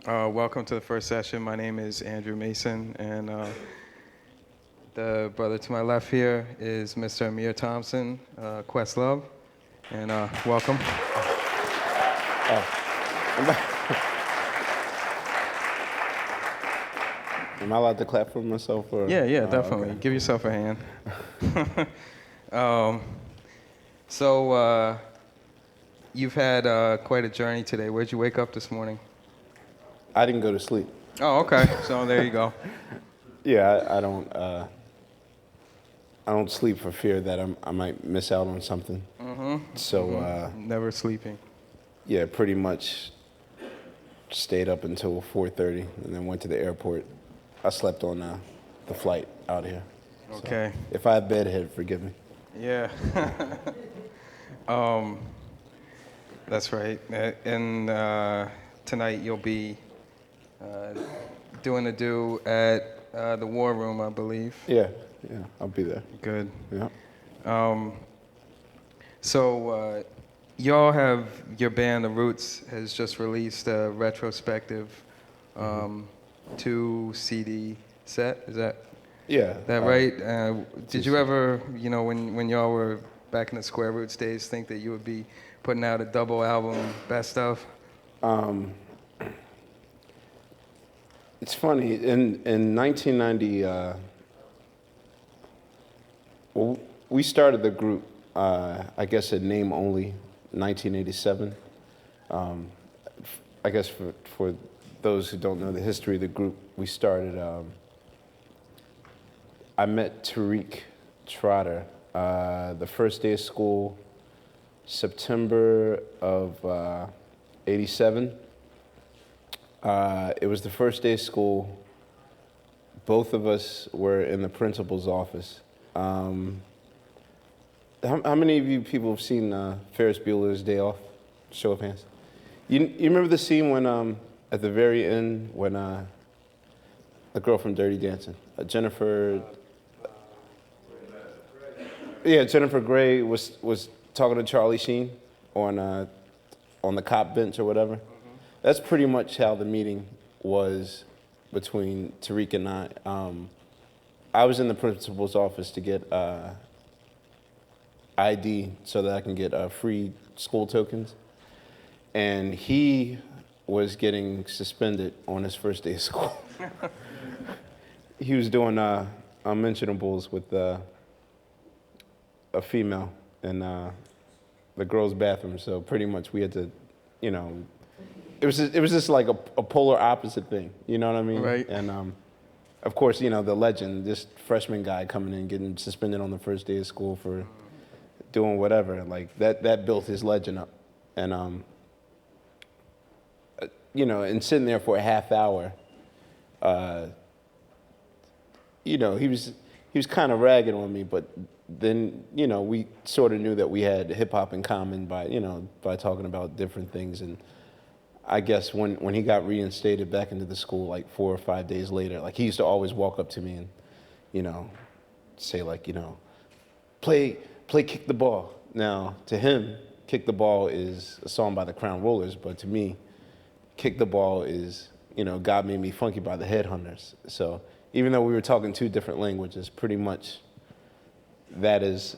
Welcome to the first session. My name is Andrew Mason, and the brother to my left here is Mr. Amir Thompson, Questlove, and welcome. Am I allowed to clap for myself? Or? Yeah, definitely. Okay. Give yourself a hand. um, so you've had quite a journey today. Where'd you wake up this morning? I didn't go to sleep. Oh, okay. So there you go. Yeah, I don't sleep for fear that I might miss out on something. So Never sleeping. yeah, pretty much stayed up until 4:30 and then went to the airport. I slept on the flight out here. Okay. So if I have bedhead, forgive me. Yeah. That's right. And tonight you'll be doing a do at the War Room, I believe. Yeah, I'll be there. Good. Yeah. So y'all have, your band, The Roots, has just released a retrospective 2 CD set. Is that Yeah. right? Did you ever, when y'all were back in the Square Roots days, think that you would be putting out a double album, best of? It's funny, in 1990, well, we started the group, I guess in name only, 1987. I guess for those who don't know the history of the group, we started, I met Tariq Trotter the first day of school, September of 87. It was the first day of school. Both of us were in the principal's office. How many of you people have seen Ferris Bueller's Day Off? Show of hands. You remember the scene when, at the very end, when the girl from Dirty Dancing, Jennifer Grey was talking to Charlie Sheen on the cop bench or whatever. That's pretty much how the meeting was between Tariq and I. I was in the principal's office to get ID so that I can get free school tokens. And he was getting suspended on his first day of school. He was doing unmentionables with a female in the girls' bathroom. So pretty much we had to, it was just like a polar opposite thing, you know what I mean? Right. And of course, the legend, this freshman guy coming in getting suspended on the first day of school for doing whatever, like that built his legend up. And and sitting there for a half hour, he was kind of ragging on me, but then we sort of knew that we had hip hop in common by talking about different things. And I guess when he got reinstated back into the school, like 4 or 5 days later, like he used to always walk up to me and, say like, play Kick the Ball. Now, to him, Kick the Ball is a song by the Crown Rollers, but to me, Kick the Ball is, God Made Me Funky by the Headhunters. So even though we were talking 2 different languages, pretty much that's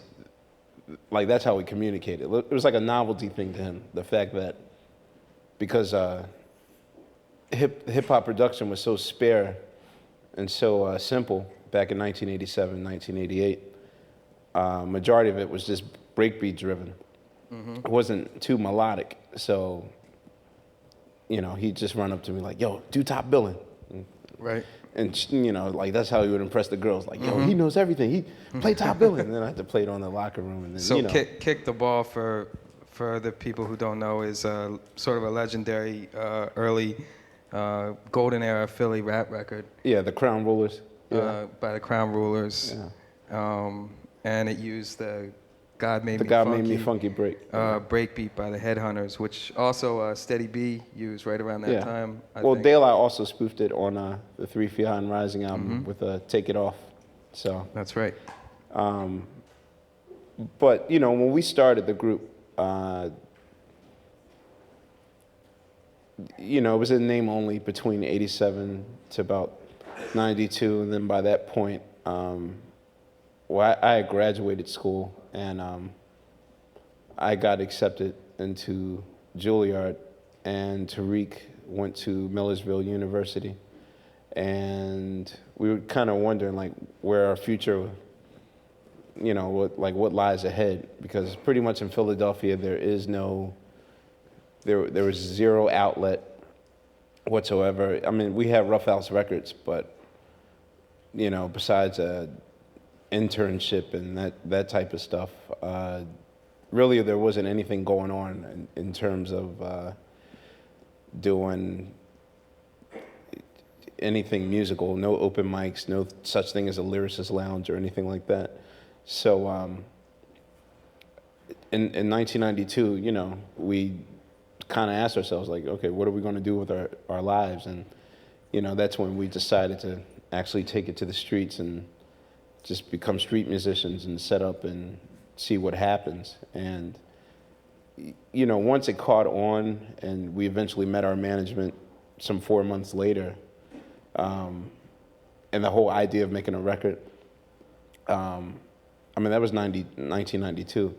how we communicated. It was like a novelty thing to him, the fact that because hip-hop production was so spare and so simple back in 1987, 1988, majority of it was just breakbeat driven. It wasn't too melodic, so he'd just run up to me like, yo, do top billing. Right. And that's how he would impress the girls. Like, yo, he knows everything. He play top billing. And then I had to play it on the locker room. And then, So kick the ball for the people who don't know is sort of a legendary early golden era Philly rap record. Yeah, the Crown Rollers. Yeah. By the Crown Rulers. Yeah. And it used the God Made Me Funky break. Breakbeat by the Headhunters, which also Steady B used right around that time. I think. De La also spoofed it on the 3 Feet High and Rising album with Take It Off. So that's right. But when we started the group, it was in name only between 87 to about 92. And then by that point, I had graduated school, and I got accepted into Juilliard, and Tariq went to Millersville University. And we were kind of wondering, like, where our future, what lies ahead, because pretty much in Philadelphia there was zero outlet whatsoever. I mean, we had Rough House Records, but besides a internship and that type of stuff, really there wasn't anything going on in terms of doing anything musical. No open mics, no such thing as a lyricist lounge or anything like that. So in 1992, we kind of asked ourselves, like, okay, what are we going to do with our lives? And that's when we decided to actually take it to the streets and just become street musicians and set up and see what happens. And once it caught on and we eventually met our management some 4 months later, and the whole idea of making a record, that was 1992.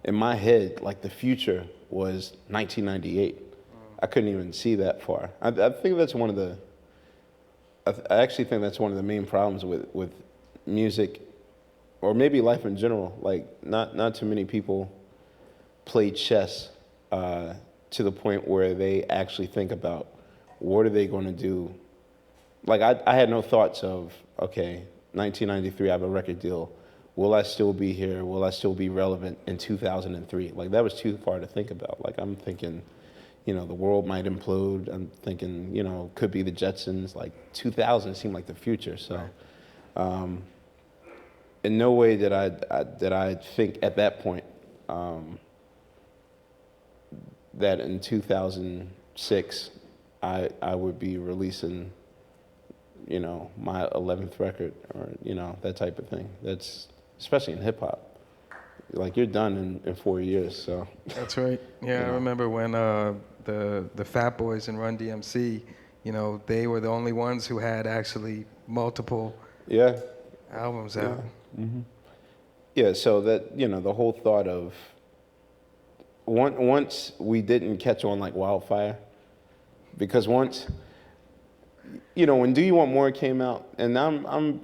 In my head, like, the future was 1998. I couldn't even see that far. I think that's one of the, I actually think that's one of the main problems with music, or maybe life in general. Like, not too many people play chess to the point where they actually think about what are they going to do. Like, I had no thoughts of, okay, 1993, I have a record deal. Will I still be here? Will I still be relevant in 2003? Like, that was too far to think about. Like, I'm thinking, the world might implode. I'm thinking, could be the Jetsons. Like, 2000 seemed like the future. So, in no way did I think at that point that in 2006 I would be releasing, my 11th record, or that type of thing. That's especially in hip hop. Like, you're done in 4 years. So That's right. Yeah, I remember when the Fat Boys and Run DMC, they were the only ones who had actually multiple albums out. Yeah. Mm-hmm. Yeah, so that, the whole thought of once we didn't catch on like wildfire, because once, when Do You Want More came out, and I'm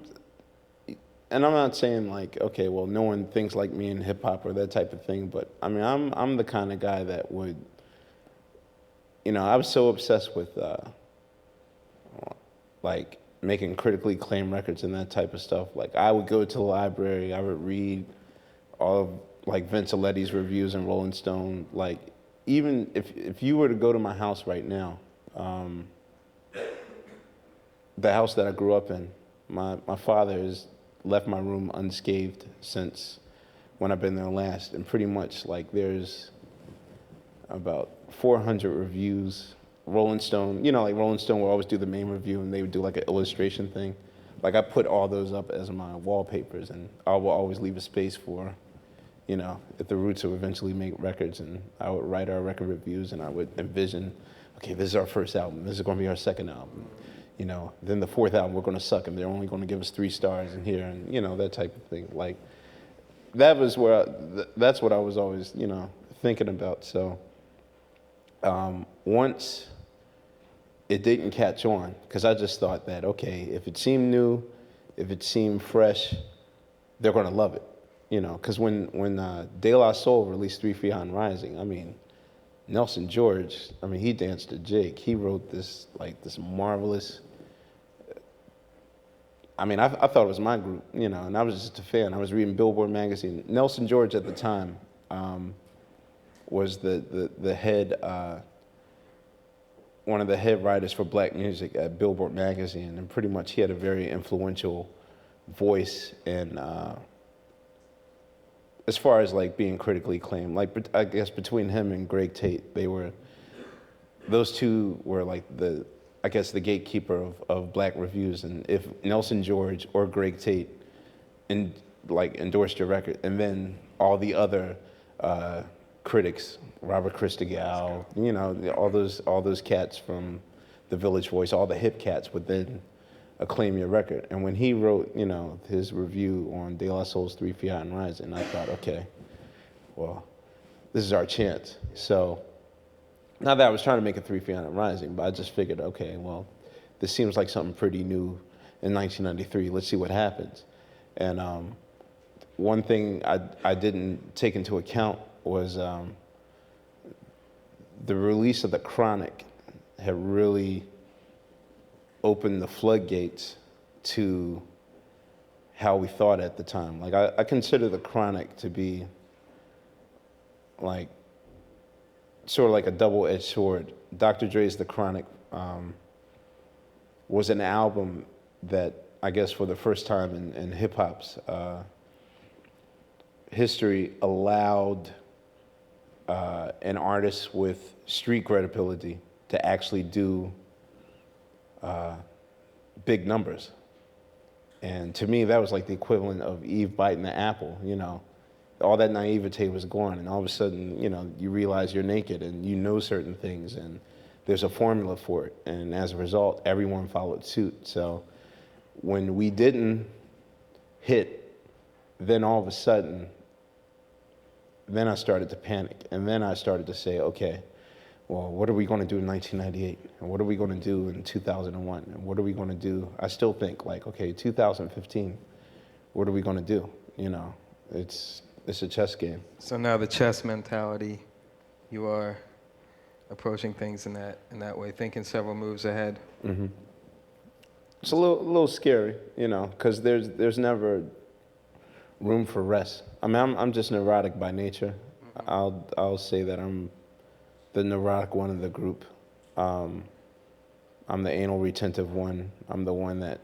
not saying, like, okay, well, no one thinks like me in hip hop or that type of thing, but I mean, I'm the kind of guy that would, I was so obsessed with like making critically acclaimed records and that type of stuff. Like, I would go to the library, I would read all of, like, Vince Aletti's reviews in Rolling Stone. Like, even if you were to go to my house right now, the house that I grew up in, my father has left my room unscathed since when I've been there last, and pretty much, like, there's about 400 reviews. Rolling Stone, like, Rolling Stone will always do the main review, and they would do like an illustration thing. Like, I put all those up as my wallpapers, and I will always leave a space for, if the Roots would eventually make records, and I would write our record reviews, and I would envision, okay, this is our first album, this is going to be our second album. Then the fourth album, we're going to suck, and they're only going to give us 3 stars in here, and, that type of thing. Like, that's what I was always, thinking about. So once it didn't catch on, because I just thought that, okay, if it seemed new, if it seemed fresh, they're going to love it. Because when De La Soul released 3 Feet High and Rising, I mean, Nelson George, he danced to Jake. He wrote this marvelous, I thought it was my group, and I was just a fan. I was reading Billboard magazine. Nelson George at the time was the head, one of the head writers for black music at Billboard magazine, and pretty much he had a very influential voice in, as far as, like, being critically acclaimed. Like, I guess between him and Greg Tate, those two were like the gatekeeper of black reviews. And if Nelson George or Greg Tate endorsed your record, and then all the other critics, Robert Christgau, you know, all those cats from the Village Voice, all the hip cats would then acclaim your record. And when he wrote, you know, his review on De La Soul's 3 Fiat and Rising, I thought, okay, well, this is our chance. So, not that I was trying to make a 3 Fiat and Rising, but I just figured, okay, well, this seems like something pretty new in 1993. Let's see what happens. And one thing I didn't take into account was the release of The Chronic had really opened the floodgates to how we thought at the time. Like, I consider The Chronic to be like sort of like a double-edged sword. Dr. Dre's The Chronic was an album that I guess for the first time in hip-hop's history allowed an artist with street credibility to actually do big numbers. And to me, that was like the equivalent of Eve biting the apple, you know. All that naivete was gone, and all of a sudden, you know, you realize you're naked and you know certain things, and there's a formula for it. And as a result, everyone followed suit. So when we didn't hit, then all of a sudden, then I started to panic. And then I started to say, okay, well, what are we going to do in 1998? And what are we going to do in 2001? And what are we going to do? I still think, like, okay, 2015, what are we going to do? You know, it's a chess game. So now the chess mentality, you are approaching things in that way, thinking several moves ahead. Mm-hmm. It's a little scary, you know, because there's never room for rest. I mean, I'm just neurotic by nature. Mm-hmm. I'll say that I'm the neurotic one of the group. I'm the anal retentive one. I'm the one that,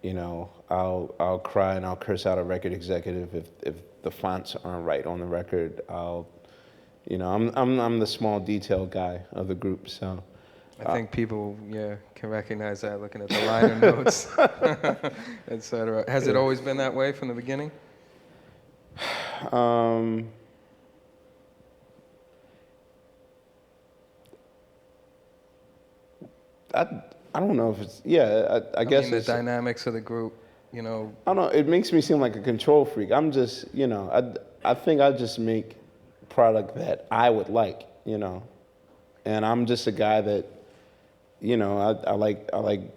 you know, I'll cry and I'll curse out a record executive if the fonts aren't right on the record. I'm the small detail guy of the group. So I think people can recognize that looking at the liner notes, etc. Has it always been that way from the beginning? I don't know if it's, I guess mean, the dynamics of the group, you know. I don't know, it makes me seem like a control freak. I'm just, you know, I think I just make product that I would like, you know. And I'm just a guy that, you know, I like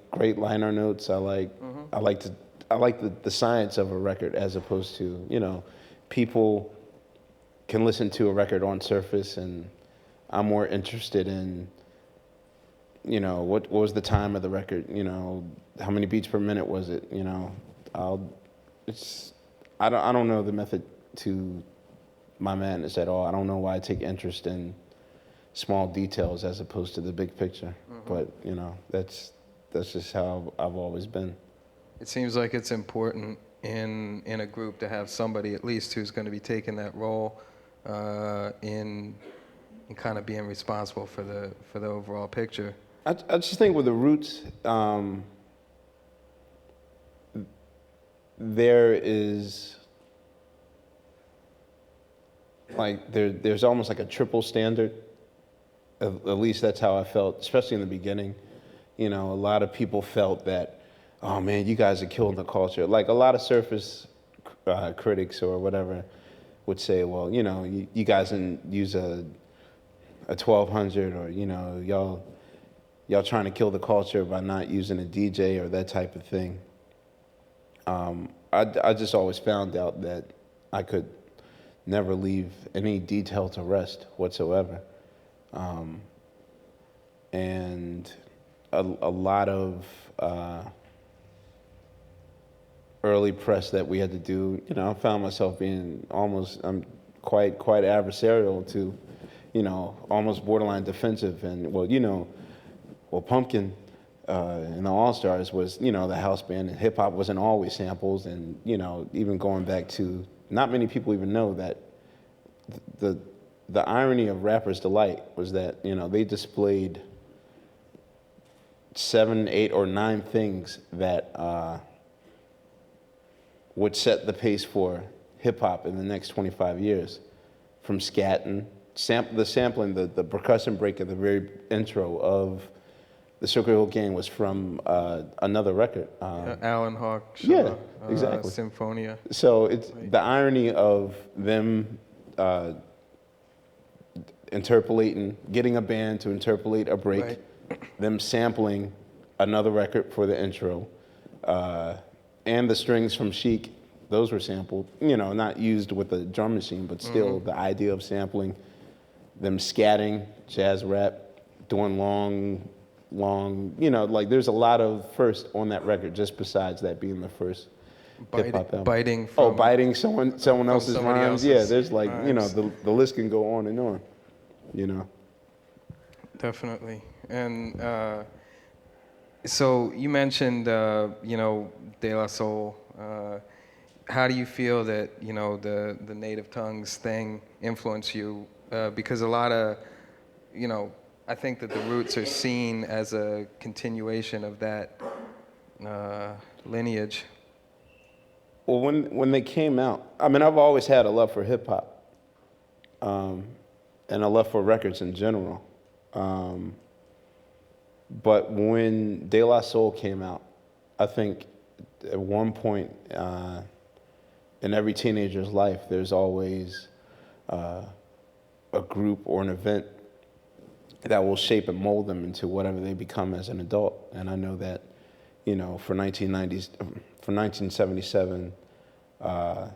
great liner notes. I like the science of a record as opposed to, you know, people can listen to a record on surface, and I'm more interested in, you know, what was the time of the record, you know, how many beats per minute was it, you know. I don't know the method to my madness at all. I don't know why I take interest in small details as opposed to the big picture. Mm-hmm. But, you know, that's just how I've always been. It seems like it's important in a group to have somebody at least who's going to be taking that role in kind of being responsible for the overall picture. I just think with the Roots, there is like there's almost like a triple standard. At least that's how I felt, especially in the beginning. You know, a lot of people felt that, oh man, you guys are killing the culture. Like a lot of surface critics or whatever would say, well, you know, you guys didn't use a 1200, or, you know, y'all trying to kill the culture by not using a DJ or that type of thing. I just always found out that I could never leave any detail to rest whatsoever. And a lot of early press that we had to do, you know, I found myself being quite adversarial to, you know, almost borderline defensive. And well, Pumpkin and the All-Stars was, you know, the house band, and hip hop wasn't always samples. And, you know, even going back to, not many people even know that the irony of Rapper's Delight was that, you know, they displayed 7, 8, or 9 things that would set the pace for hip hop in the next 25 years. from scatting, the sampling, the percussion break at the very intro of the Circle Hill Gang was from another record. Alan Hawk, Yeah, exactly. Symphonia. So it's the irony of them interpolating, getting a band to interpolate a break, Right. them sampling another record for the intro, and the strings from Chic, those were sampled, not used with a drum machine, but still the idea of sampling, them scatting, jazz rap, doing long, like there's a lot of first on that record, just besides that being the first hip hop album. Biting from Biting someone else's somebody rhymes. else's Yeah, there's like, rhymes. the list can go on and on, Definitely. And so you mentioned, De La Soul. How do you feel that, the native tongues thing influenced you? Because a lot of, I think that the roots are seen as a continuation of that lineage. Well, when they came out, I mean, I've always had a love for hip hop, and a love for records in general. But when De La Soul came out, I think at one point in every teenager's life, there's always a group or an event that will shape and mold them into whatever they become as an adult. And I know that, for 1977, a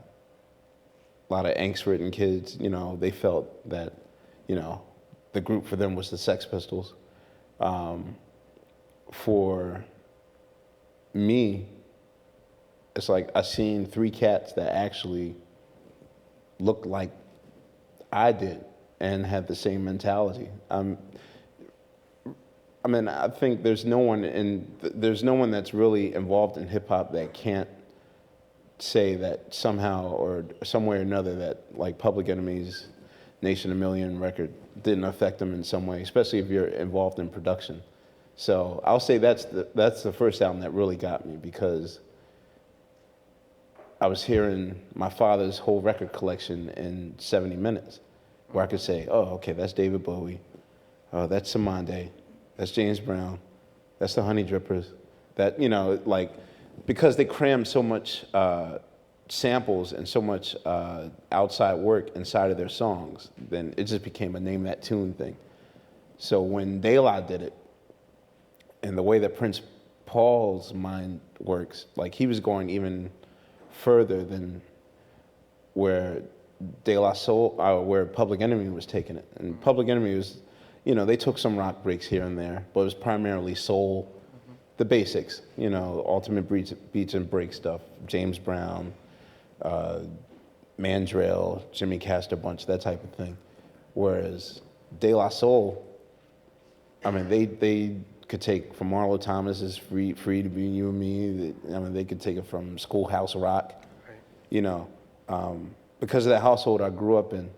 lot of angst-ridden kids, they felt that, the group for them was the Sex Pistols. For me, it's like I seen three cats that actually looked like I did and had the same mentality. I think there's no one that's really involved in hip hop that can't say that somehow or some way or another that like Public Enemy's Nation of Million record didn't affect them in some way, especially if you're involved in production. So I'll say that's the first album that really got me, because I was hearing my father's whole record collection in 70 minutes, where I could say, oh, okay, that's David Bowie, oh, that's Samande, that's James Brown, that's the Honey Drippers, that, because they crammed so much samples and so much outside work inside of their songs, then it just became a name that tune thing. So when De La did it, and the way that Prince Paul's mind works, like he was going even further than where De La Soul, where Public Enemy was taking it. And Public Enemy was, they took some rock breaks here and there, but it was primarily soul, the basics, ultimate beats and break stuff, James Brown, Mandrill, Jimmy Castor Bunch, that type of thing. Whereas De La Soul, I mean, they could take from Marlo Thomas's Free to Be You and Me. They could take it from Schoolhouse Rock, because of that household I grew up in.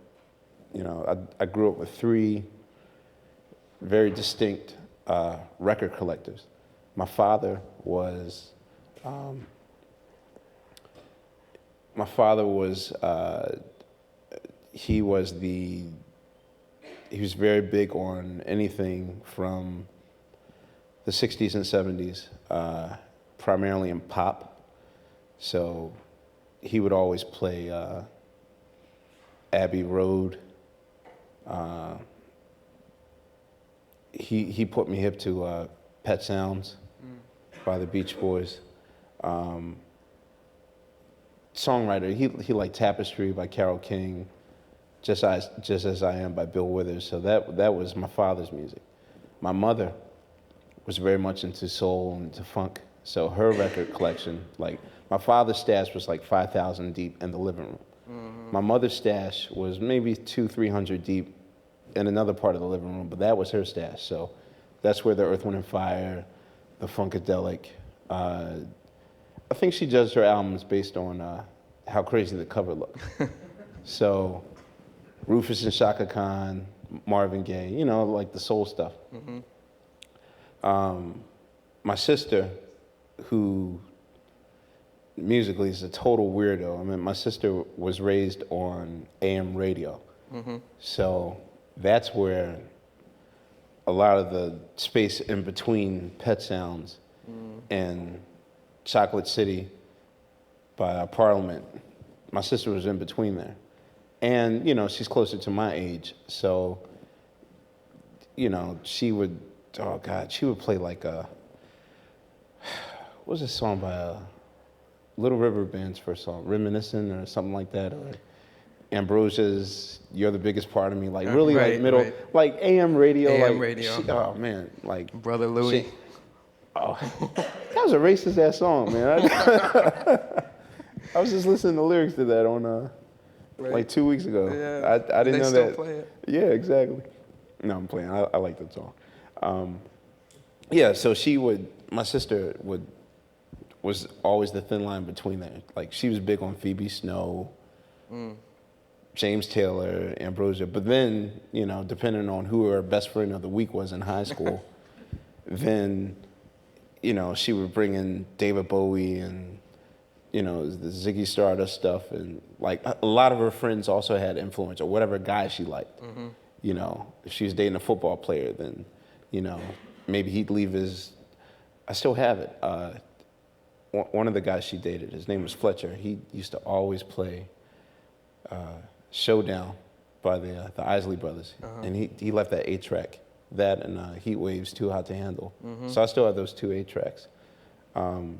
I grew up with three very distinct record collectors. My father was he was very big on anything from the 60s and 70s, primarily in pop. So he would always play Abbey Road. He put me hip to Pet Sounds by the Beach Boys. Songwriter, he liked Tapestry by Carole King, Just As I Am by Bill Withers. So that was my father's music. My mother was very much into soul and into funk. So her record collection, like my father's stash was like 5,000 deep in the living room. My mother's stash was maybe 200-300 deep in another part of the living room, but that was her stash. So that's where the Earth, Wind and Fire, the Funkadelic. I think she judged her albums based on how crazy the cover looked. So Rufus and Shaka Khan, Marvin Gaye, like the soul stuff. My sister, who musically is a total weirdo. I mean, my sister was raised on AM radio. So that's where a lot of the space in between Pet Sounds and Chocolate City by Parliament, my sister was in between there. And, she's closer to my age. So, she would, oh God, she would play like what was this song by Little River Band's first song, Reminiscent or something like that, or Ambrosia's You're the Biggest Part of Me, like really like middle, like AM radio. AM radio. Oh man, like Brother Louie. That was a racist ass song, man. I was just listening to lyrics to that on like 2 weeks ago. Yeah, I didn't know that. They still play it. Yeah, exactly. No, I'm playing. I like that song. Yeah, so my sister was always the thin line between that. Like she was big on Phoebe Snow, James Taylor, Ambrosia. But then, depending on who her best friend of the week was in high school, then, she would bring in David Bowie and, the Ziggy Stardust stuff. And like a lot of her friends also had influence, or whatever guy she liked. If she was dating a football player, then, maybe he'd leave I still have it. One of the guys she dated, his name was Fletcher. He used to always play Showdown by the Isley Brothers. And he left that 8-track. That and Heat Waves, Too Hot to Handle. So I still have those 2 8-tracks. And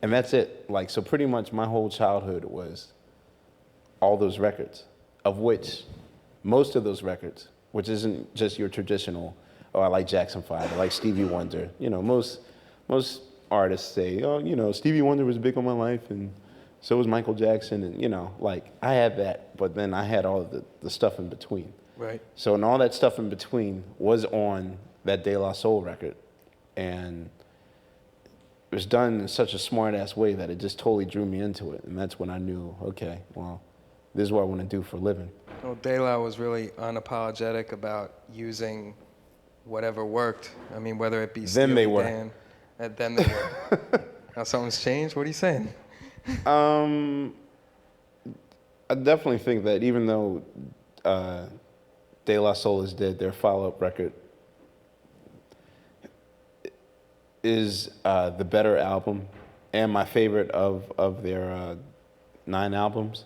that's it. Like, so pretty much my whole childhood was all those records, of which most of those records, which isn't just your traditional, oh, I like Jackson 5, I like Stevie Wonder. Most artists say, oh, Stevie Wonder was big on my life, and so was Michael Jackson, and, like, I had that, but then I had all of the stuff in between. Right. So, and all that stuff in between was on that De La Soul record, and it was done in such a smart-ass way that it just totally drew me into it, and that's when I knew, okay, well, this is what I want to do for a living. Well, De La was really unapologetic about using whatever worked. I mean, whether it be Then they were. Dan, then they were. Now something's changed? What are you saying? I definitely think that even though De La Soul is dead, their follow-up record is the better album and my favorite of their 9 albums.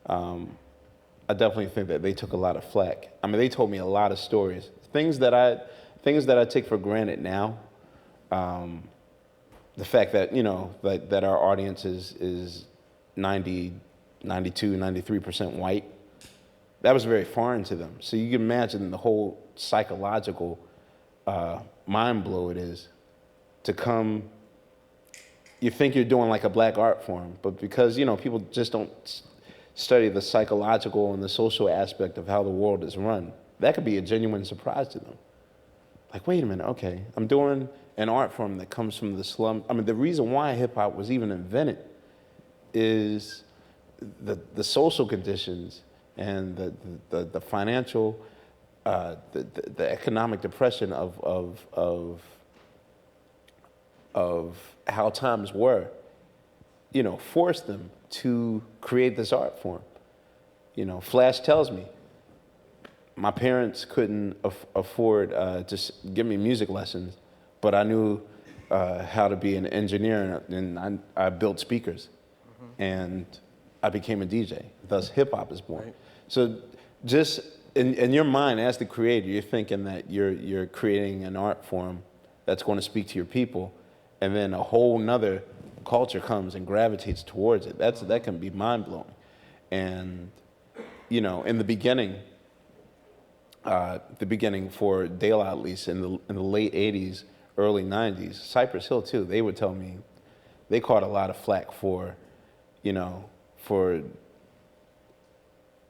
I definitely think that they took a lot of flack. I mean, they told me a lot of stories, things that I take for granted now. The fact that that our audience is 90, 92, 93% white, that was very foreign to them. So you can imagine the whole psychological mind blow it is to come. You think you're doing like a black art form, but because people just don't study the psychological and the social aspect of how the world is run, that could be a genuine surprise to them. Like, wait a minute, okay, I'm doing an art form that comes from the slum. I mean, the reason why hip hop was even invented is the social conditions and the financial, the economic depression of how times were, forced them to create this art form. Flash tells me my parents couldn't afford to give me music lessons, but I knew how to be an engineer, and I built speakers, and I became a DJ. Thus, hip hop is born. Right. So, just in your mind, as the creator, you're thinking that you're creating an art form that's going to speak to your people, and then a whole nother culture comes and gravitates towards it. That can be mind blowing, and in the beginning for De La, at least in the late '80s, early '90s, Cypress Hill too. They would tell me they caught a lot of flack for, oh,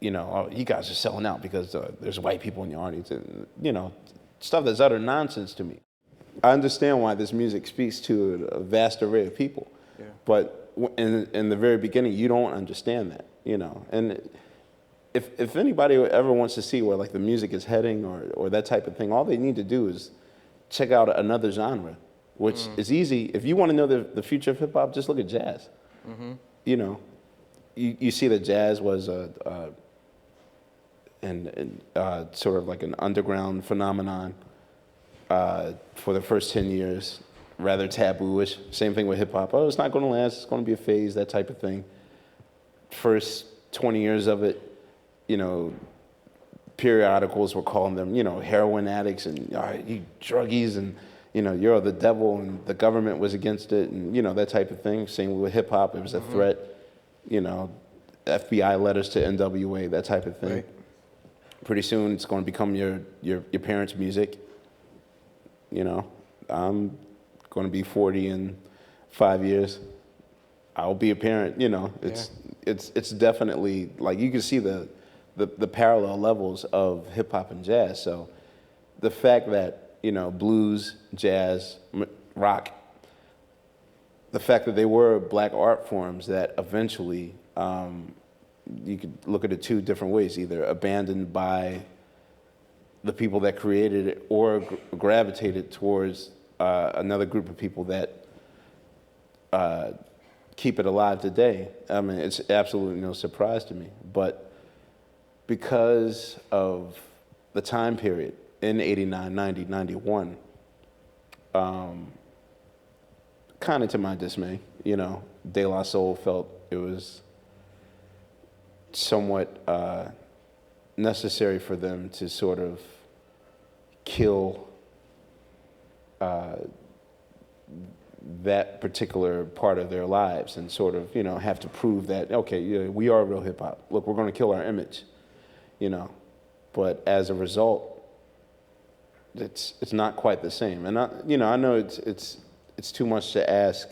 you guys are selling out because there's white people in your audience, and stuff that's utter nonsense to me. I understand why this music speaks to a vast array of people, yeah. But in the very beginning, you don't understand that, and if anybody ever wants to see where like the music is heading or that type of thing, all they need to do is check out another genre, which is easy. If you want to know the future of hip hop, just look at jazz. You see that jazz was and sort of like an underground phenomenon for the first 10 years, rather taboo-ish. Same thing with hip-hop. Oh, it's not going to last. It's going to be a phase, that type of thing. First 20 years of it, you know, periodicals were calling them, you know, heroin addicts and you druggies and, you know, you're the devil, and the government was against it, and, you know, that type of thing. Same with hip-hop. It was a threat, you know, FBI letters to NWA, that type of thing. Right. Pretty soon it's going to become your parents' music. You know, I'm going to be 40 in 5 years. I'll be a parent. You know, it's definitely like you can see the parallel levels of hip hop and jazz. So the fact that, you know, blues, jazz, rock, the fact that they were black art forms that eventually you could look at it two different ways: either abandoned by the people that created it, or gravitated towards another group of people that keep it alive today. I mean, it's absolutely no surprise to me. But because of the time period in 89, 90, 91, kind of to my dismay, you know, De La Soul felt it was somewhat necessary for them to sort of kill that particular part of their lives and sort of, you know, have to prove that, okay, yeah, we are real hip hop. Look, we're going to kill our image, you know. But as a result, it's not quite the same. And I know it's too much to ask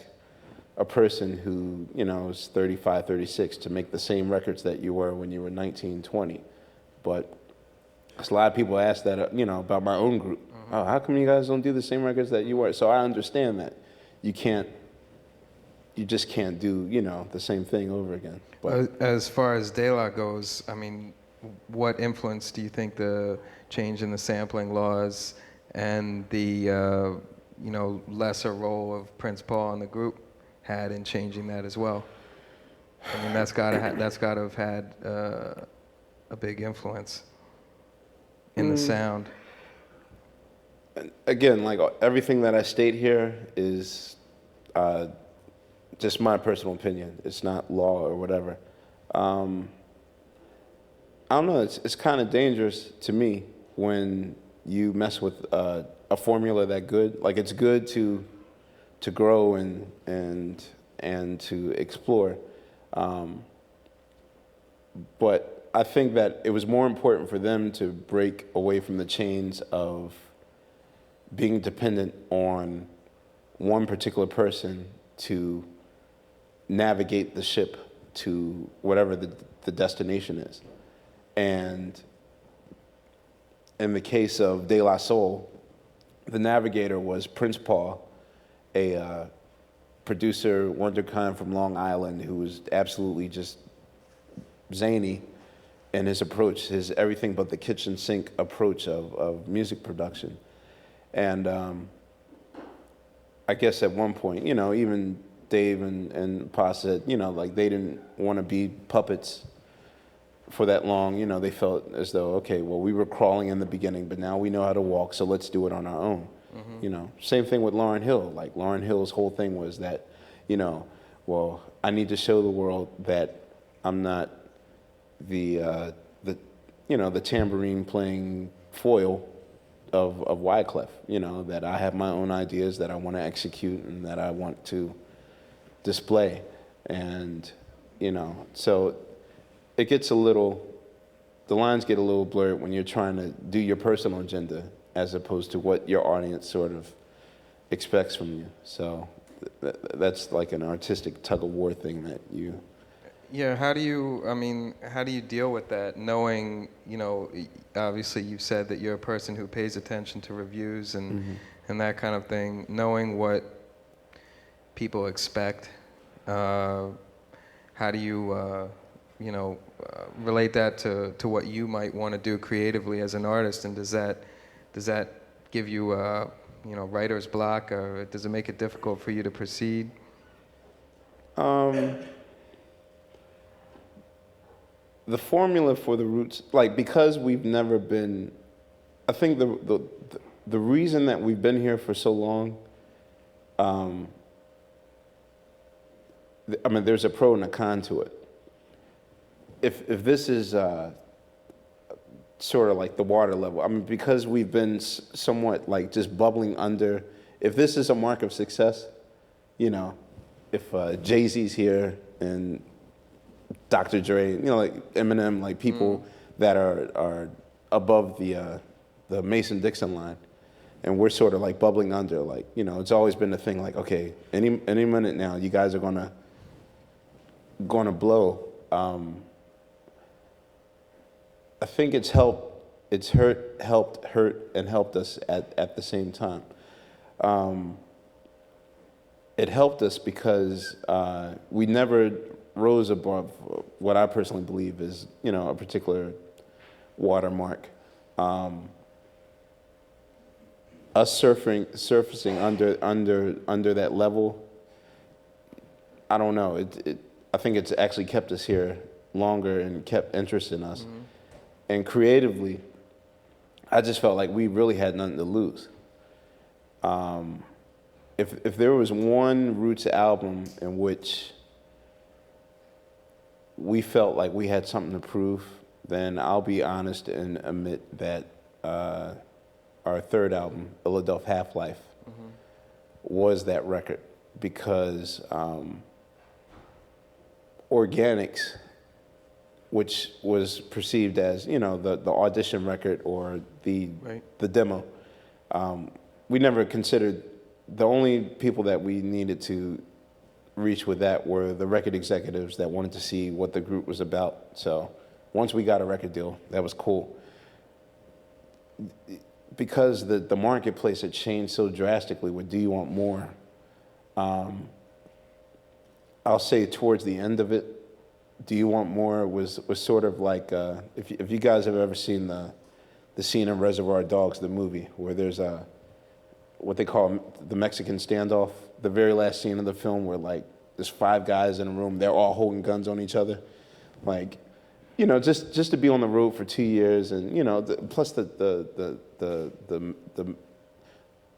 a person who, you know, is 35, 36 to make the same records that you were when you were 19, 20. But there's a lot of people ask that, you know, about my own group. Oh, how come you guys don't do the same records that you were? So I understand that you just can't do, you know, the same thing over again. But As far as De La goes, I mean, what influence do you think the change in the sampling laws and the you know, lesser role of Prince Paul in the group had in changing that as well? I mean, that's gotta have had a big influence in the sound. again, like everything that I state here is just my personal opinion. It's not law or whatever. I don't know. It's kind of dangerous to me when you mess with a formula that good. Like, it's good to grow and to explore. But I think that it was more important for them to break away from the chains of being dependent on one particular person to navigate the ship to whatever the destination is. And in the case of De La Soul, the navigator was Prince Paul, a producer, wonderkind from Long Island, who was absolutely just zany in his approach, his everything but the kitchen sink approach of music production. And I guess at one point, you know, even Dave and Pa said, you know, like they didn't want to be puppets for that long. You know, they felt as though, okay, well, we were crawling in the beginning, but now we know how to walk, so let's do it on our own. You know, same thing with Lauryn Hill. Like, Lauryn Hill's whole thing was that, you know, well, I need to show the world that I'm not the you know, the tambourine playing foil of Wyclef. You know, that I have my own ideas that I want to execute and that I want to display. And, you know, so it gets a little, the lines get a little blurred when you're trying to do your personal agenda as opposed to what your audience sort of expects from you. So that's like an artistic tug-of-war thing that you... Yeah, how do you deal with that, knowing, you know, obviously you've said that you're a person who pays attention to reviews and that kind of thing, knowing what people expect, how do you, you know, relate that to what you might want to do creatively as an artist, and does that give you, you know, writer's block, or does it make it difficult for you to proceed? the formula for the Roots, like, because we've never been, I think the reason that we've been here for so long, I mean, there's a pro and a con to it. If this is sort of like the water level, I mean, because we've been somewhat like just bubbling under, if this is a mark of success, you know, if Jay-Z's here and Dr. Dre, you know, like Eminem, like people that are above the Mason-Dixon line, and we're sort of like bubbling under, like, you know, it's always been a thing, like, okay, any minute now, you guys are gonna blow. I think it's helped, hurt, and helped us at the same time. It helped us because we never rose above what I personally believe is, you know, a particular watermark. Us surfacing under that level, I don't know. I think it's actually kept us here longer and kept interest in us. Mm-hmm. And creatively, I just felt like we really had nothing to lose. If there was one Roots album in which we felt like we had something to prove, then I'll be honest and admit that our third album, Illadelph Half Life, was that record, because Organics, which was perceived as, you know, the audition record or the demo, we never considered, the only people that we needed to reach with that were the record executives that wanted to see what the group was about. So once we got a record deal, that was cool. Because the marketplace had changed so drastically with Do You Want More, I'll say towards the end of it, Do You Want More was sort of like, if you guys have ever seen the scene in Reservoir Dogs, the movie, where there's what they call the Mexican standoff, the very last scene of the film where, like, there's 5 guys in a room, they're all holding guns on each other. Like, you know, just to be on the road for 2 years, and, you know, plus the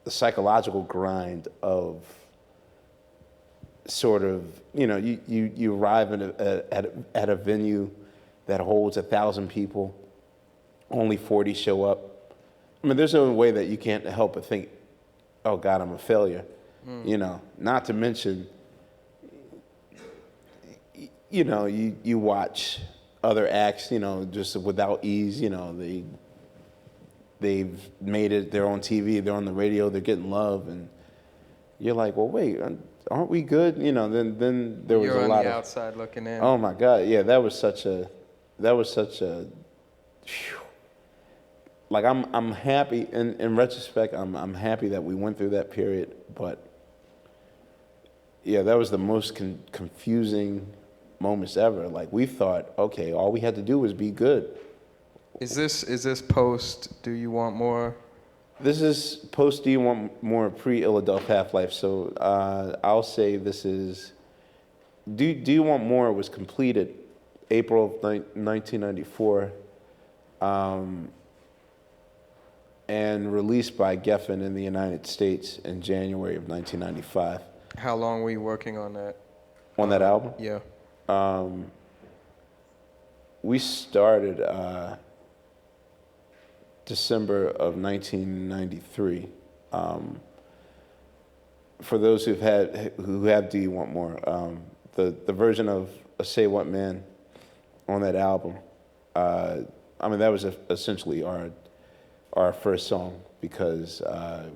psychological grind of sort of, you know, you arrive at a venue that holds 1,000 people, only 40 show up. I mean, there's no way that you can't help but think, oh God, I'm a failure. You know, not to mention, you know, you watch other acts, you know, just without ease, you know, they've made it, they're on TV, they're on the radio, they're getting love, and you're like, well, wait, aren't we good? You know, then there was a lot of... You're on the outside looking in. Oh my God, yeah, that was such a like, I'm happy, in retrospect, I'm happy that we went through that period, but yeah, that was the most confusing moments ever. Like, we thought, okay, all we had to do was be good. Is this post Do You Want More? This is post Do You Want More, pre-Illadelph Half Life. So I'll say this is Do You Want More was completed April of 1994, and released by Geffen in the United States in January of 1995. How long were you working on that? On that album? Yeah. We started December of 1993. For those who have Do You Want More, the version of a Say What Man on that album, I mean, that was essentially our first song, because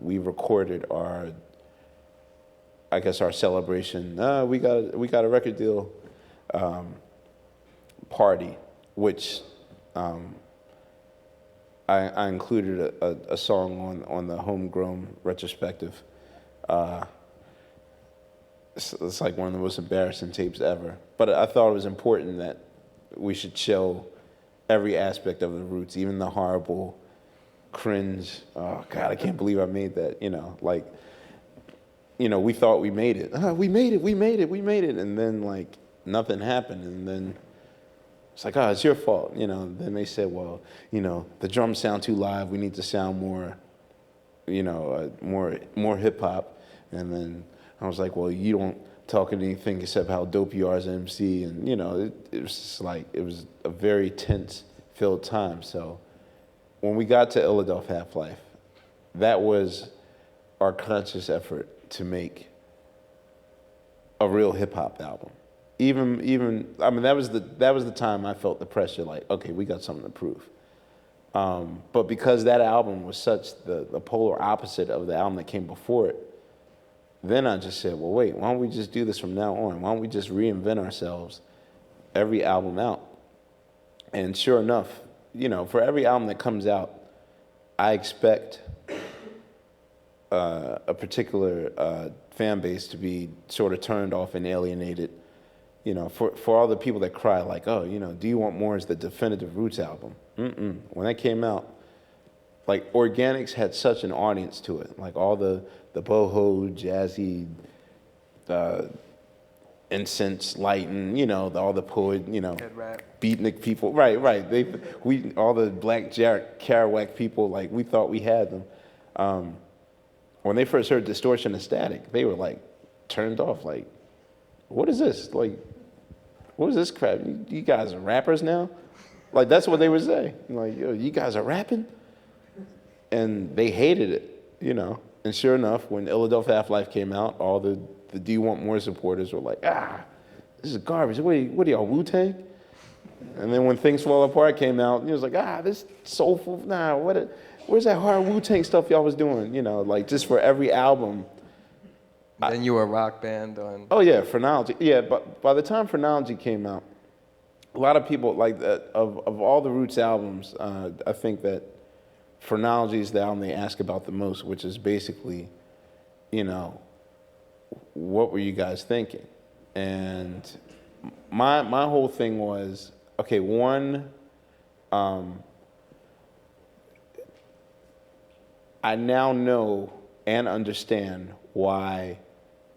we recorded our celebration. We got a record deal party, which I included a song on the Homegrown retrospective. It's like one of the most embarrassing tapes ever. But I thought it was important that we should show every aspect of the Roots, even the horrible, cringe. Oh God, I can't believe I made that. You know, like, you know, we thought we made it. We made it, and then, like, nothing happened, and then It's like, oh, it's your fault. Then they said, well, the drums sound too live. We need to sound more, more hip hop. And then I was like, well, you don't talk anything except how dope you are as an MC. And, it was just like, it was a very tense filled time. So when we got to Illadelph Half Life, that was our conscious effort to make a real hip hop album. Even I mean, that was the time I felt the pressure, like, okay, we got something to prove. But because that album was such the polar opposite of the album that came before it, then I just said, well, wait, why don't we just do this from now on? Why don't we just reinvent ourselves every album out? And sure enough, for every album that comes out, I expect a particular fan base to be sort of turned off and alienated. For all the people that cry, like, oh, Do You Want More is the definitive Roots album. When that came out, like, Organics had such an audience to it. Like, all the boho, jazzy, incense lighting, all the poet, beatnik people. Right. All the black Kerouac people, like, we thought we had them. When they first heard Distortion and Static, they were, like, turned off, like, what is this? Like, what is this crap? You guys are rappers now? Like, that's what they would say. Like, yo, you guys are rapping? And they hated it, And sure enough, when Illadelph Half Life came out, all the Do You Want More supporters were like, this is garbage. What are y'all, Wu-Tang? And then when Things Fall Apart came out, it was like, this soulful, where's that hard Wu-Tang stuff y'all was doing? Like, just for every album. Then you were a rock band on... Oh, yeah, Phrenology. Yeah, but by the time Phrenology came out, a lot of people, like, of all the Roots albums, I think that Phrenology is the album they ask about the most, which is basically, what were you guys thinking? And my whole thing was, okay, one, I now know and understand why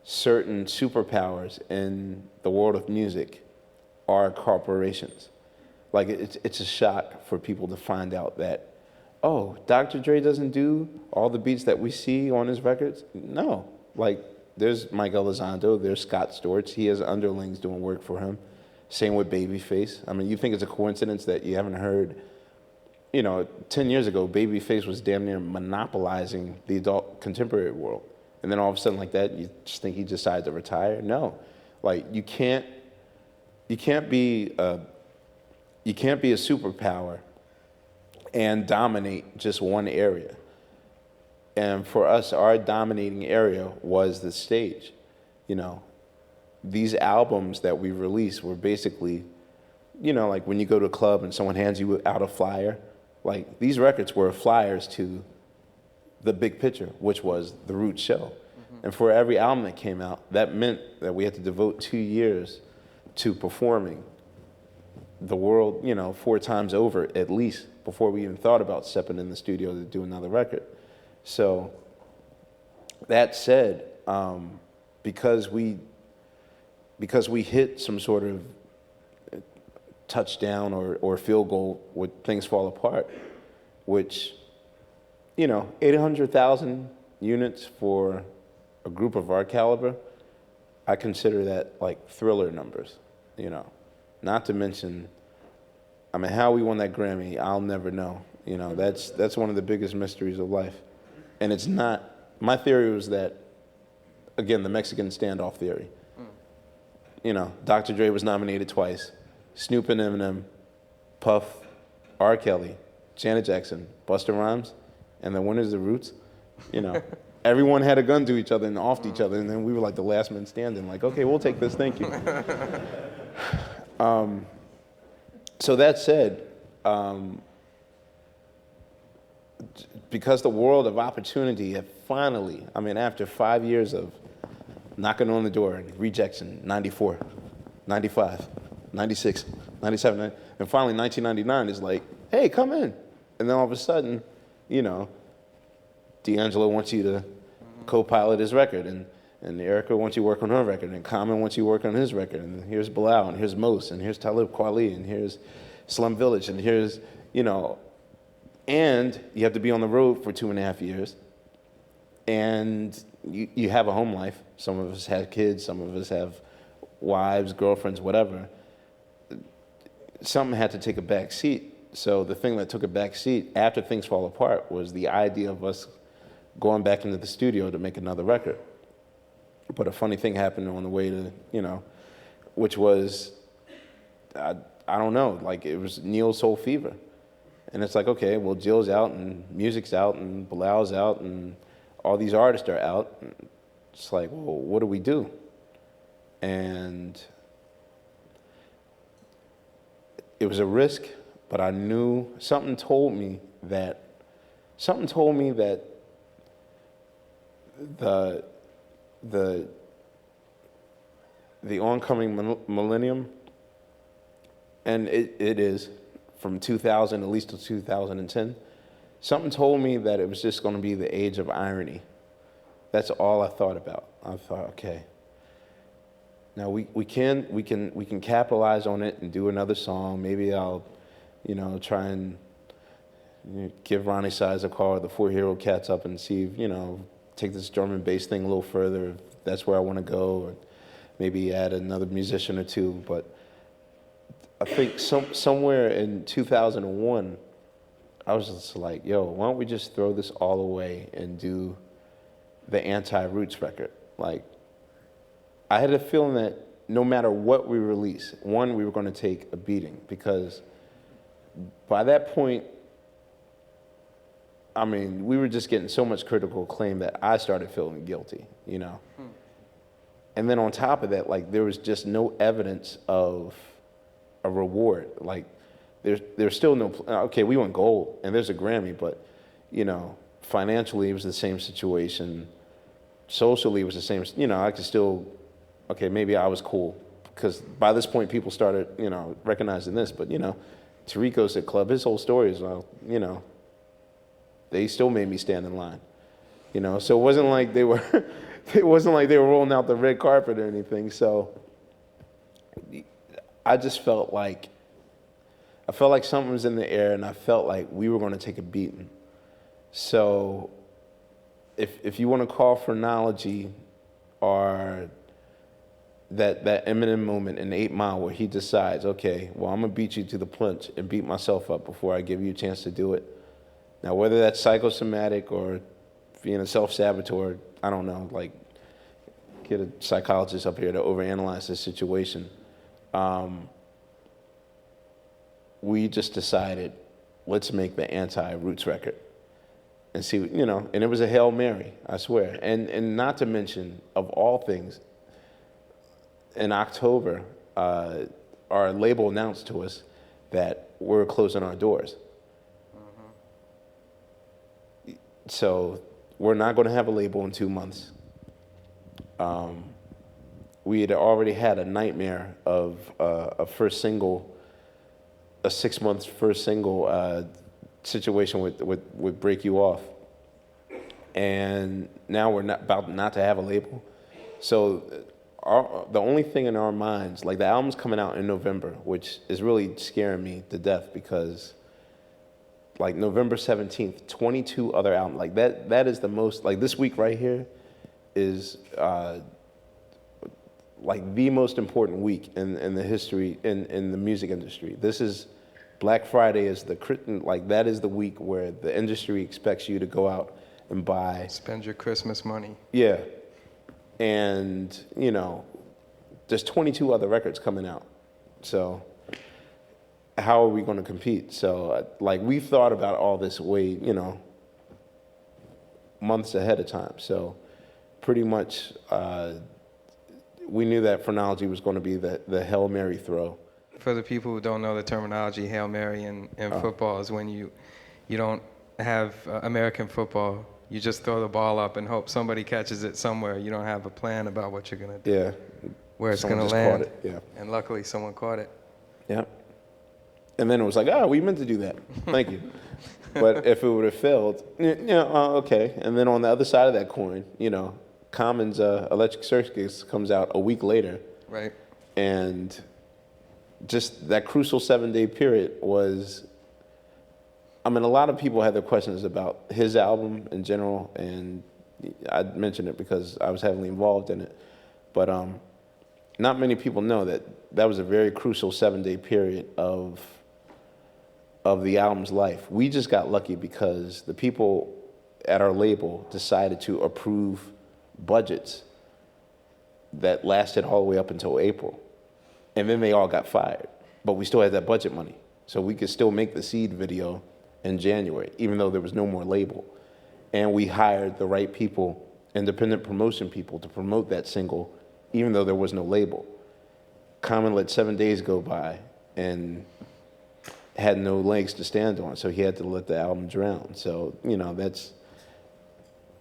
certain superpowers in the world of music are corporations. Like, it's a shock for people to find out that, oh, Dr. Dre doesn't do all the beats that we see on his records? No. Like, there's Mike Elizondo, there's Scott Storch. He has underlings doing work for him. Same with Babyface. I mean, you think it's a coincidence that you haven't heard, 10 years ago, Babyface was damn near monopolizing the adult contemporary world. And then all of a sudden, like that, you just think he decided to retire? No. Like, you can't be a superpower and dominate just one area. And for us, our dominating area was the stage. These albums that we released were basically, like when you go to a club and someone hands you out a flyer, like, these records were flyers to the big picture, which was the Roots show. Mm-hmm. And for every album that came out, that meant that we had to devote 2 years to performing the world, 4 times over at least, before we even thought about stepping in the studio to do another record. So that said, because we hit some sort of touchdown or field goal with Things Fall Apart, which, 800,000 units for a group of our caliber, I consider that like Thriller numbers, Not to mention, I mean, how we won that Grammy, I'll never know. That's one of the biggest mysteries of life. And it's not, my theory was that, again, the Mexican standoff theory. Dr. Dre was nominated twice. Snoop and Eminem, Puff, R. Kelly, Janet Jackson, Busta Rhymes, and the winners, the Roots. Everyone had a gun to each other and offed each other, and then we were like the last man standing, like, okay, we'll take this, thank you. So that said, because the world of opportunity had finally, after 5 years of knocking on the door and rejection, 94, 95, 96, 97, and finally 1999 is like, hey, come in. And then all of a sudden, D'Angelo wants you to co-pilot his record. And And Erica wants you to work on her record, and Common wants you to work on his record, and here's Bilal, and here's Mos, and here's Talib Kweli, and here's Slum Village, and here's, and you have to be on the road for 2.5 years, and you have a home life. Some of us have kids, some of us have wives, girlfriends, whatever. Something had to take a back seat. So the thing that took a back seat after things fall apart was the idea of us going back into the studio to make another record. But a funny thing happened on the way to, which was, I don't know, like it was Neil's Soul Fever. And it's like, okay, well, Jill's out and music's out and Bilal's out and all these artists are out. It's like, well, what do we do? And it was a risk, but I knew something told me that the oncoming millennium, and it is from 2000 at least to 2010, something told me that it was just going to be the age of irony. That's all I thought about. I thought, okay, now we can capitalize on it and do another song. Maybe I'll, try and give Ronnie Size a call, or the Four Hero Cats up, and see if, take this drum and bass thing a little further, if that's where I want to go, or maybe add another musician or two. But I think somewhere in 2001, I was just like, yo, why don't we just throw this all away and do the Anti-Roots record? Like, I had a feeling that no matter what we release, one, we were going to take a beating, because by that point, I mean, we were just getting so much critical acclaim that I started feeling guilty, And then on top of that, like, there was just no evidence of a reward. Like, there's still no, okay, we won gold and there's a Grammy, but, financially it was the same situation. Socially it was the same, I could still, okay, maybe I was cool, because by this point people started, recognizing this, but, Tariq's at club, his whole story is, well, they still made me stand in line, so it wasn't like they were, it wasn't like they were rolling out the red carpet or anything. So I just felt like something was in the air, and I felt like we were going to take a beating. So if you want to call phrenology, or that Eminem moment in 8 Mile where he decides, okay, well, I'm going to beat you to the punch and beat myself up before I give you a chance to do it. Now, whether that's psychosomatic or being a self-saboteur, I don't know, like, get a psychologist up here to overanalyze this situation. We just decided, let's make the Anti-Roots record and see, and it was a Hail Mary, I swear. And not to mention, of all things, in October, our label announced to us that we're closing our doors. So we're not going to have a label in 2 months. We had already had a nightmare of a 6 months first single situation with Break You Off. And now we're about not to have a label. So the only thing in our minds, like, the album's coming out in November, which is really scaring me to death, because like November 17th, 22 other albums. Like that is the most, like, this week right here is like the most important week in the history, in the music industry. This is, Black Friday is that is the week where the industry expects you to go out and buy. Spend your Christmas money. Yeah. And, there's 22 other records coming out. So how are we going to compete? So, we thought about all this way, months ahead of time. So pretty much we knew that phrenology was going to be the Hail Mary throw. For the people who don't know the terminology, Hail Mary in football is when you don't have American football. You just throw the ball up and hope somebody catches it somewhere. You don't have a plan about what you're going to do. Yeah. Where it's going to land. Caught it. Yeah. And luckily someone caught it. Yeah. And then it was like, we meant to do that. Thank you. But if it would have failed, okay. And then on the other side of that coin, Common's Electric Circus comes out a week later, Right. and just that crucial 7-day period was. I mean, a lot of people had their questions about his album in general, and I mentioned it because I was heavily involved in it. But not many people know that that was a very crucial 7-day period of the album's life. We just got lucky because the people at our label decided to approve budgets that lasted all the way up until April. And then they all got fired. But we still had that budget money. So we could still make the Seed video in January, even though there was no more label. And we hired the right people, independent promotion people, to promote that single, even though there was no label. Common let 7 days go by and had no legs to stand on, so he had to let the album drown. So, that's...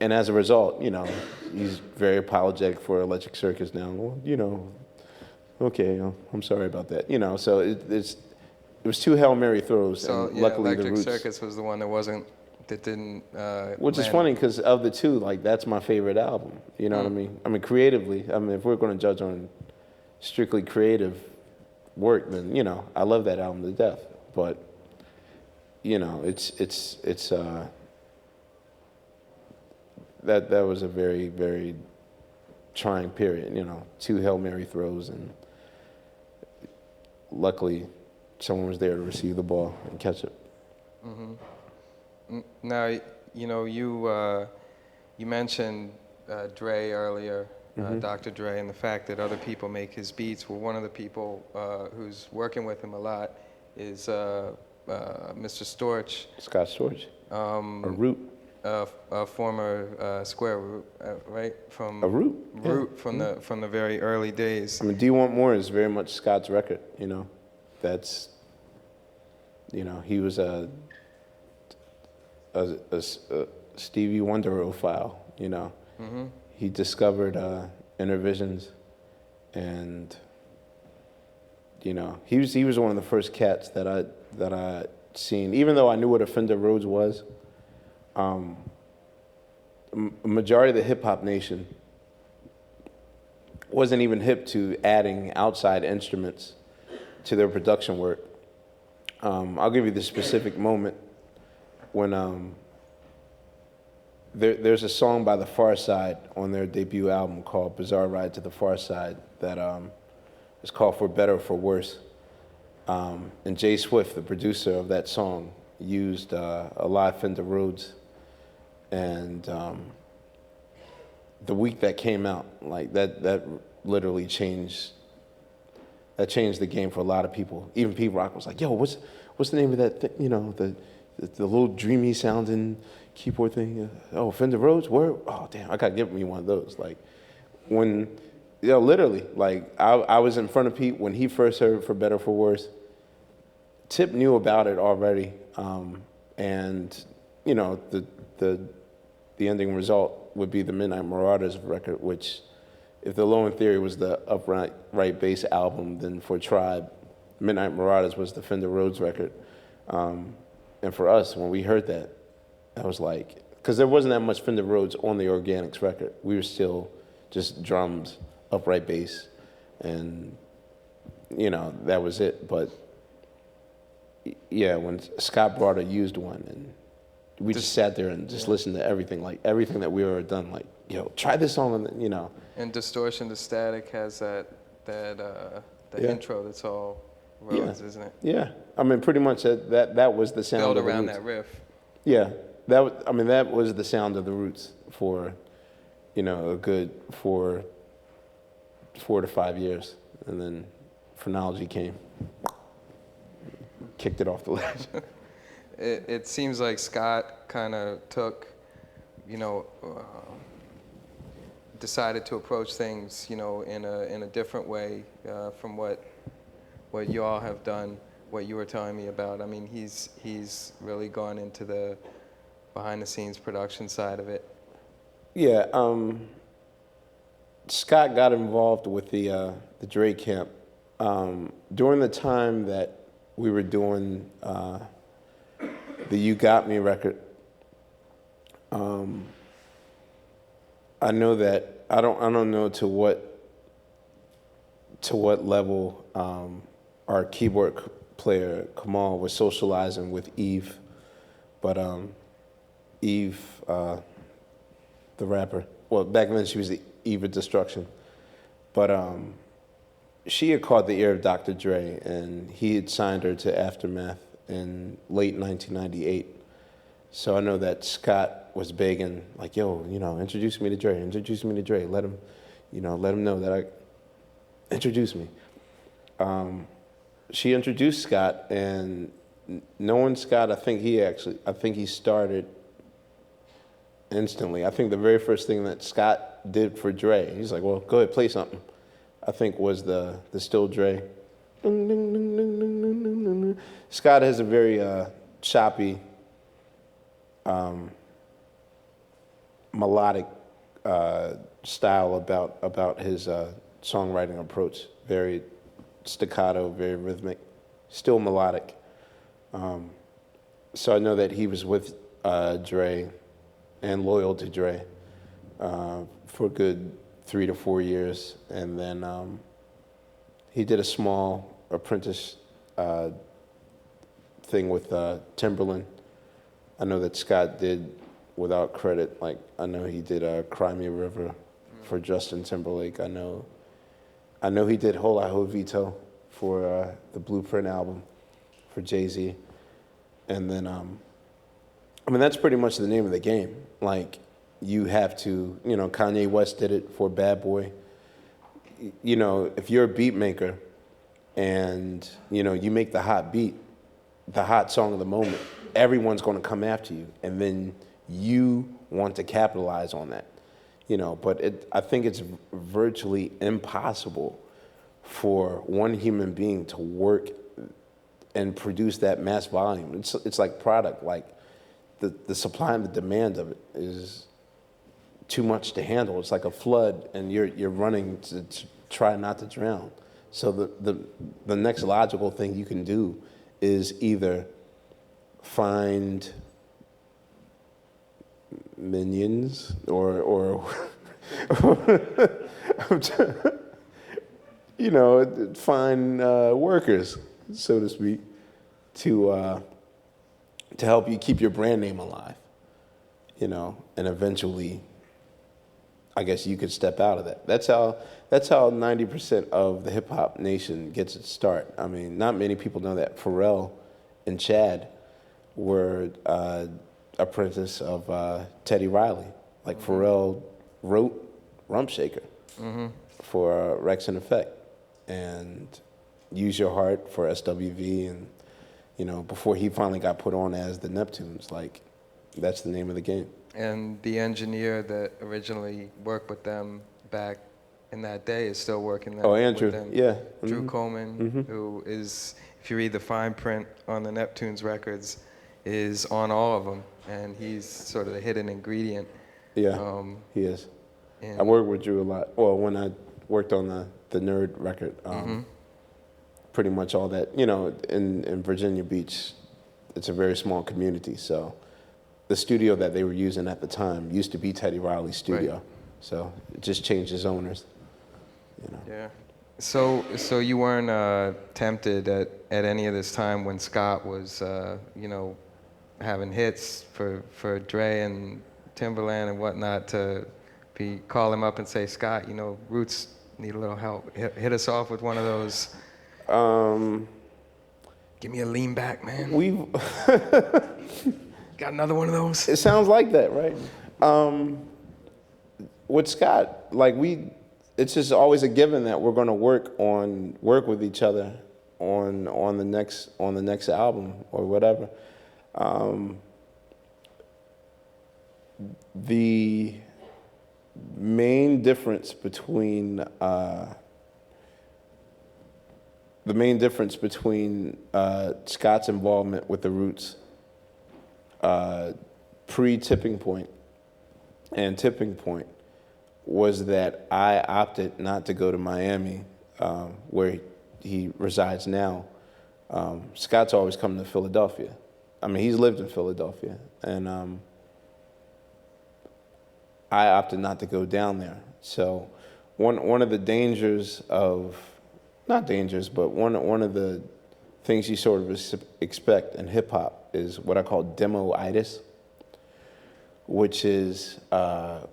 And as a result, he's very apologetic for Electric Circus now. Well, okay, I'm sorry about that. So it was two Hail Mary throws, So and yeah, luckily the Electric Roots... Circus was the one that didn't. Which is land. funny, because of the two, like, that's my favorite album. You know what I mean? I mean, creatively, if we're going to judge on strictly creative work, then, I love that album to death. But, that was a very, very trying period, two Hail Mary throws, and luckily someone was there to receive the ball and catch it. Now, you mentioned Dre earlier, Dr. Dre, and the fact that other people make his beats. Well, one of the people who's working with him a lot is Mr. Storch. Scott Storch. A Root. A former Square Root, right? From A Root. Root from the very early days. I mean, Do You Want More is very much Scott's record. That's, he was a Stevie Wonder-ophile. He discovered Inner Visions, and he was one of the first cats that I seen. Even though I knew what a Fender Rhodes was, a majority of the hip hop nation wasn't even hip to adding outside instruments to their production work. I'll give you the specific moment when there's a song by The Far Side on their debut album called Bizarre Ride to the Far Side that is called For Better or For Worse. And Jay Swift, the producer of that song, used a live Fender Rhodes. And the week that came out, like that literally changed the game for a lot of people. Even Pete Rock was like, "Yo, what's the name of that thing? The little dreamy sounding keyboard thing? Oh, Fender Rhodes. Where? Oh, damn, I gotta get me one of those." Like when, literally, like I was in front of Pete when he first heard For Better or For Worse. Tip knew about it already, and the ending result would be the Midnight Marauders record, which, if the Low End Theory was the upright right bass album, then for Tribe, Midnight Marauders was the Fender Rhodes record. And for us, when we heard that, I was like, because there wasn't that much Fender Rhodes on the Organics record. We were still just drums, upright bass, and that was it. But yeah, when Scott brought a used one, and we just sat there and just listened to everything that we ever done. Like, yo, try this song, and And Distortion to Static has that intro that's all Rhodes, isn't it? Yeah, I mean, pretty much that was the sound Built of the around Roots. that riff. Yeah, that was the sound of the Roots for, a good 4 to 5 years, and then Phrenology came, kicked it off the ledge. It seems like Scott kind of took, decided to approach things, in a different way from what you all have done, what you were telling me about. I mean, he's really gone into the behind-the-scenes production side of it. Yeah, Scott got involved with the Dre camp during the time that we were doing the You Got Me record. I know that I don't know to what level our keyboard player Kamal was socializing with Eve, but Eve, the rapper. Well, back then she was the Eve of Destruction, but she had caught the ear of Dr. Dre, and he had signed her to Aftermath in late 1998. So I know that Scott was begging, like, yo, introduce me to Dre, introduce me to Dre. Let him know that introduce me. She introduced Scott, and knowing Scott, I think he started instantly. I think the very first thing that Scott did for Dre, he's like, well, go ahead, play something. I think was the Still Dre. Scott has a very choppy, melodic style about his songwriting approach. Very staccato, very rhythmic, still melodic. So I know that he was with Dre and loyal to Dre for a good 3 to 4 years, and then he did a small apprentice thing with Timberland. I know that Scott did, without credit, like I know he did Cry Me a River for Justin Timberlake. I know he did Hola Ho Vito for the Blueprint album for Jay-Z. And then, that's pretty much the name of the game. Like, you have to, Kanye West did it for Bad Boy. If you're a beat maker and, you make the hot beat, the hot song of the moment, everyone's going to come after you. And then you want to capitalize on that. But I think it's virtually impossible for one human being to work and produce that mass volume. It's like product, like the supply and the demand of it is too much to handle. It's like a flood, and you're running to try not to drown. So the next logical thing you can do is either find minions or find workers, so to speak, to help you keep your brand name alive, and eventually, I guess you could step out of that. That's how 90% of the hip hop nation gets its start. I mean, not many people know that Pharrell and Chad were apprentice of Teddy Riley. Like Pharrell wrote Rump Shaker for Rex and Effect, and Use Your Heart for SWV, and before he finally got put on as the Neptunes. Like, that's the name of the game. And the engineer that originally worked with them back in that day is still working there. Oh, Andrew, with them. yeah. Drew Coleman, who is, if you read the fine print on the Neptunes records, is on all of them, and he's sort of the hidden ingredient. Yeah, he is. I worked with Drew a lot. Well, when I worked on the Nerd record, pretty much all that, in Virginia Beach, it's a very small community, so the studio that they were using at the time used to be Teddy Riley's studio. Right. So it just changed its owners. Yeah. So you weren't tempted at any of this time when Scott was, having hits for Dre and Timberland and whatnot to call him up and say, Scott, Roots need a little help. Hit us off with one of those. Give me a lean back, man. We've got another one of those. It sounds like that, right? With Scott, it's just always a given that we're going to work with each other on the next album or whatever. The main difference between Scott's involvement with the Roots pre-Tipping Point and Tipping Point was that I opted not to go to Miami, where he resides now. Scott's always come to Philadelphia. I mean, he's lived in Philadelphia, and I opted not to go down there. So one of the dangers of, not dangers, but one of the things you sort of expect in hip hop is what I call demo-itis, which is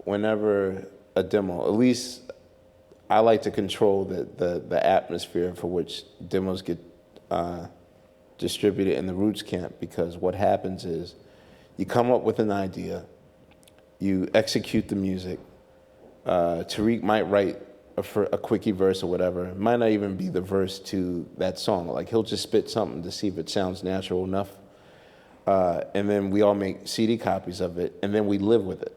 whenever a demo, at least I like to control the atmosphere for which demos get distributed in the Roots camp, because what happens is you come up with an idea, you execute the music. Tariq might write a quickie verse or whatever. It might not even be the verse to that song. Like, he'll just spit something to see if it sounds natural enough. And then we all make CD copies of it, and then we live with it.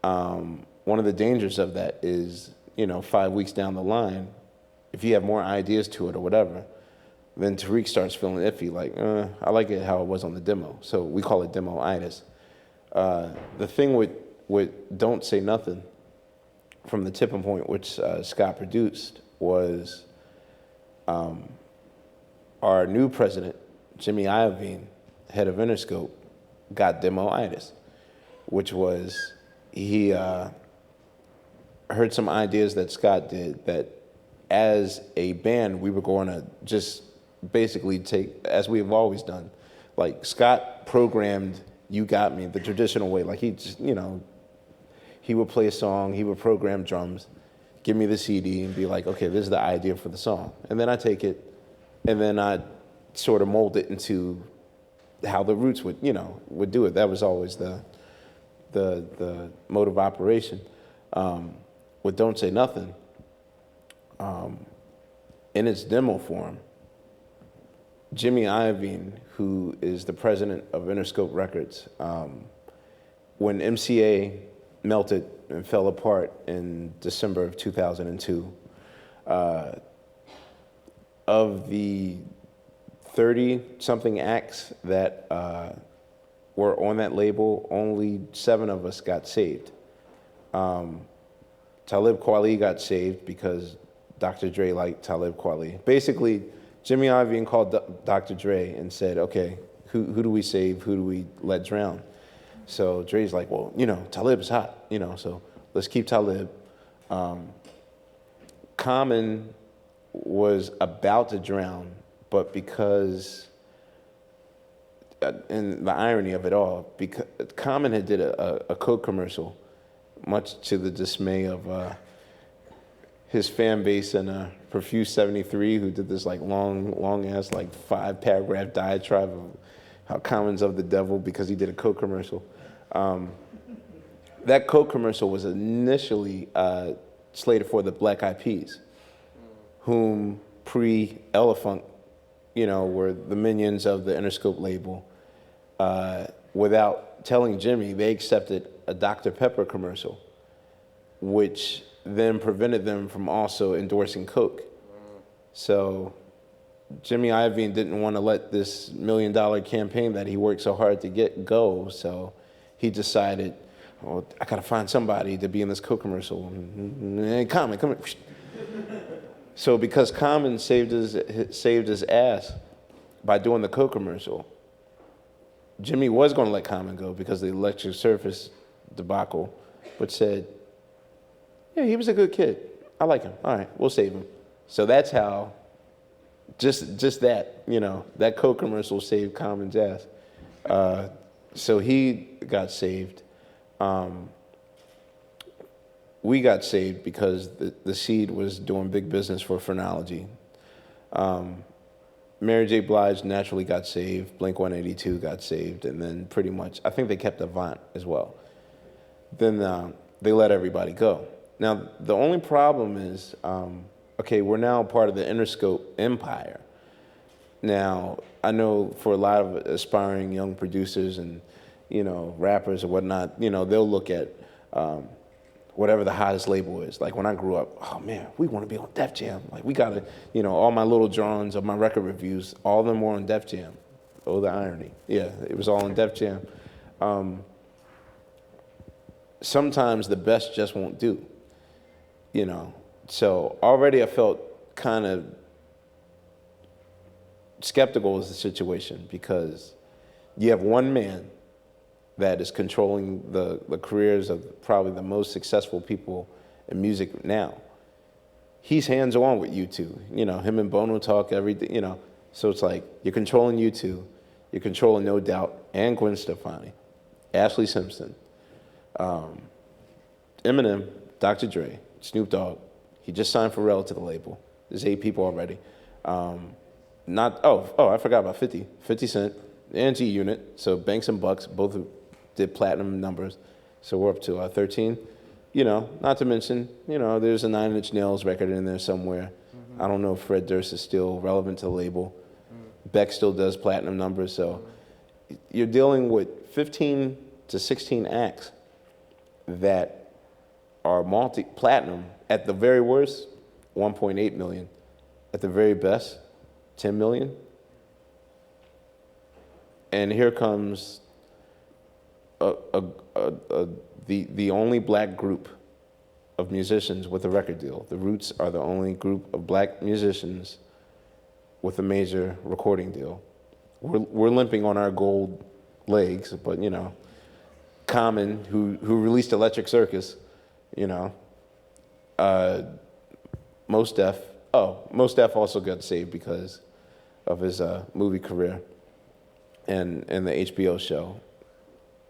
One of the dangers of that is, 5 weeks down the line, if you have more ideas to it or whatever, then Tariq starts feeling iffy, like, I like it how it was on the demo. So we call it demo-itis. The thing with Don't Say Nothing from the Tipping Point, which Scott produced, was our new president, Jimmy Iovine, head of Interscope, got demo-itis, which was he heard some ideas that Scott did that as a band we were going to just basically take, as we have always done. Like, Scott programmed You Got Me the traditional way. Like, he just, he would play a song, he would program drums, give me the CD and be like, okay, this is the idea for the song. And then I take it and then I sort of mold it into how the Roots would do it. That was always the mode of operation. With Don't Say Nothing, in its demo form, Jimmy Iovine, who is the president of Interscope Records, when MCA melted and fell apart in December of 2002, of the 30-something acts that were on that label, only 7 of us got saved. Talib Kweli got saved because Dr. Dre liked Talib Kweli. Basically, Jimmy Iovine called Dr. Dre and said, okay, who do we save? Who do we let drown? So Dre's like, well, Talib's hot, so let's keep Talib. Common was about to drown, but because, and the irony of it all, because Common had did a Coke commercial, much to the dismay of his fan base and Profuse 73, who did this like long ass like 5-paragraph diatribe of how Common's of the devil because he did a Coke commercial. That Coke commercial was initially slated for the Black Eyed Peas, whom pre-Elephant, were the minions of the Interscope label. Without telling Jimmy, they accepted a Dr. Pepper commercial, which then prevented them from also endorsing Coke. So Jimmy Iovine didn't want to let this $1 million campaign that he worked so hard to get go, so he decided, well, I gotta find somebody to be in this Coke commercial. And Common, come here. So because Common saved his ass by doing the Coke commercial, Jimmy was going to let Common go because of the electric surface debacle, but said, yeah, he was a good kid. I like him. All right, we'll save him. So that's how, just that, that Coke commercial saved Common's ass. So he got saved. We got saved because the Seed was doing big business for phrenology. Mary J. Blige naturally got saved. Blink-182 got saved. And then pretty much, I think they kept Avant as well. Then they let everybody go. Now, the only problem is, okay, we're now part of the Interscope empire. Now, I know for a lot of aspiring young producers and, rappers or whatnot, they'll look at whatever the hottest label is. Like when I grew up, oh man, we want to be on Def Jam. Like we got to, all my little drawings of my record reviews, all of them were on Def Jam. Oh, the irony. Yeah, it was all on Def Jam. Sometimes the best just won't do, So already I felt kind of skeptical of the situation because you have one man that is controlling the careers of probably the most successful people in music now. He's hands-on with U2. Him and Bono talk everything, So it's like, you're controlling U2, you're controlling No Doubt, and Gwen Stefani, Ashley Simpson, Eminem, Dr. Dre, Snoop Dogg. He just signed Pharrell to the label. There's 8 people already. I forgot about 50. 50 Cent and G-Unit, so Banks and Bucks, both did platinum numbers. So we're up to 13. Not to mention, there's a 9 Inch Nails record in there somewhere. Mm-hmm. I don't know if Fred Durst is still relevant to the label. Beck still does platinum numbers, so you're dealing with 15 to 16 acts that are multi-platinum. At the very worst, 1.8 million. At the very best, 10 million. And here comes the only black group of musicians with a record deal. The Roots are the only group of black musicians with a major recording deal. We're limping on our gold legs, but Common, who released Electric Circus, Mos Def also got saved because of his movie career and the HBO show.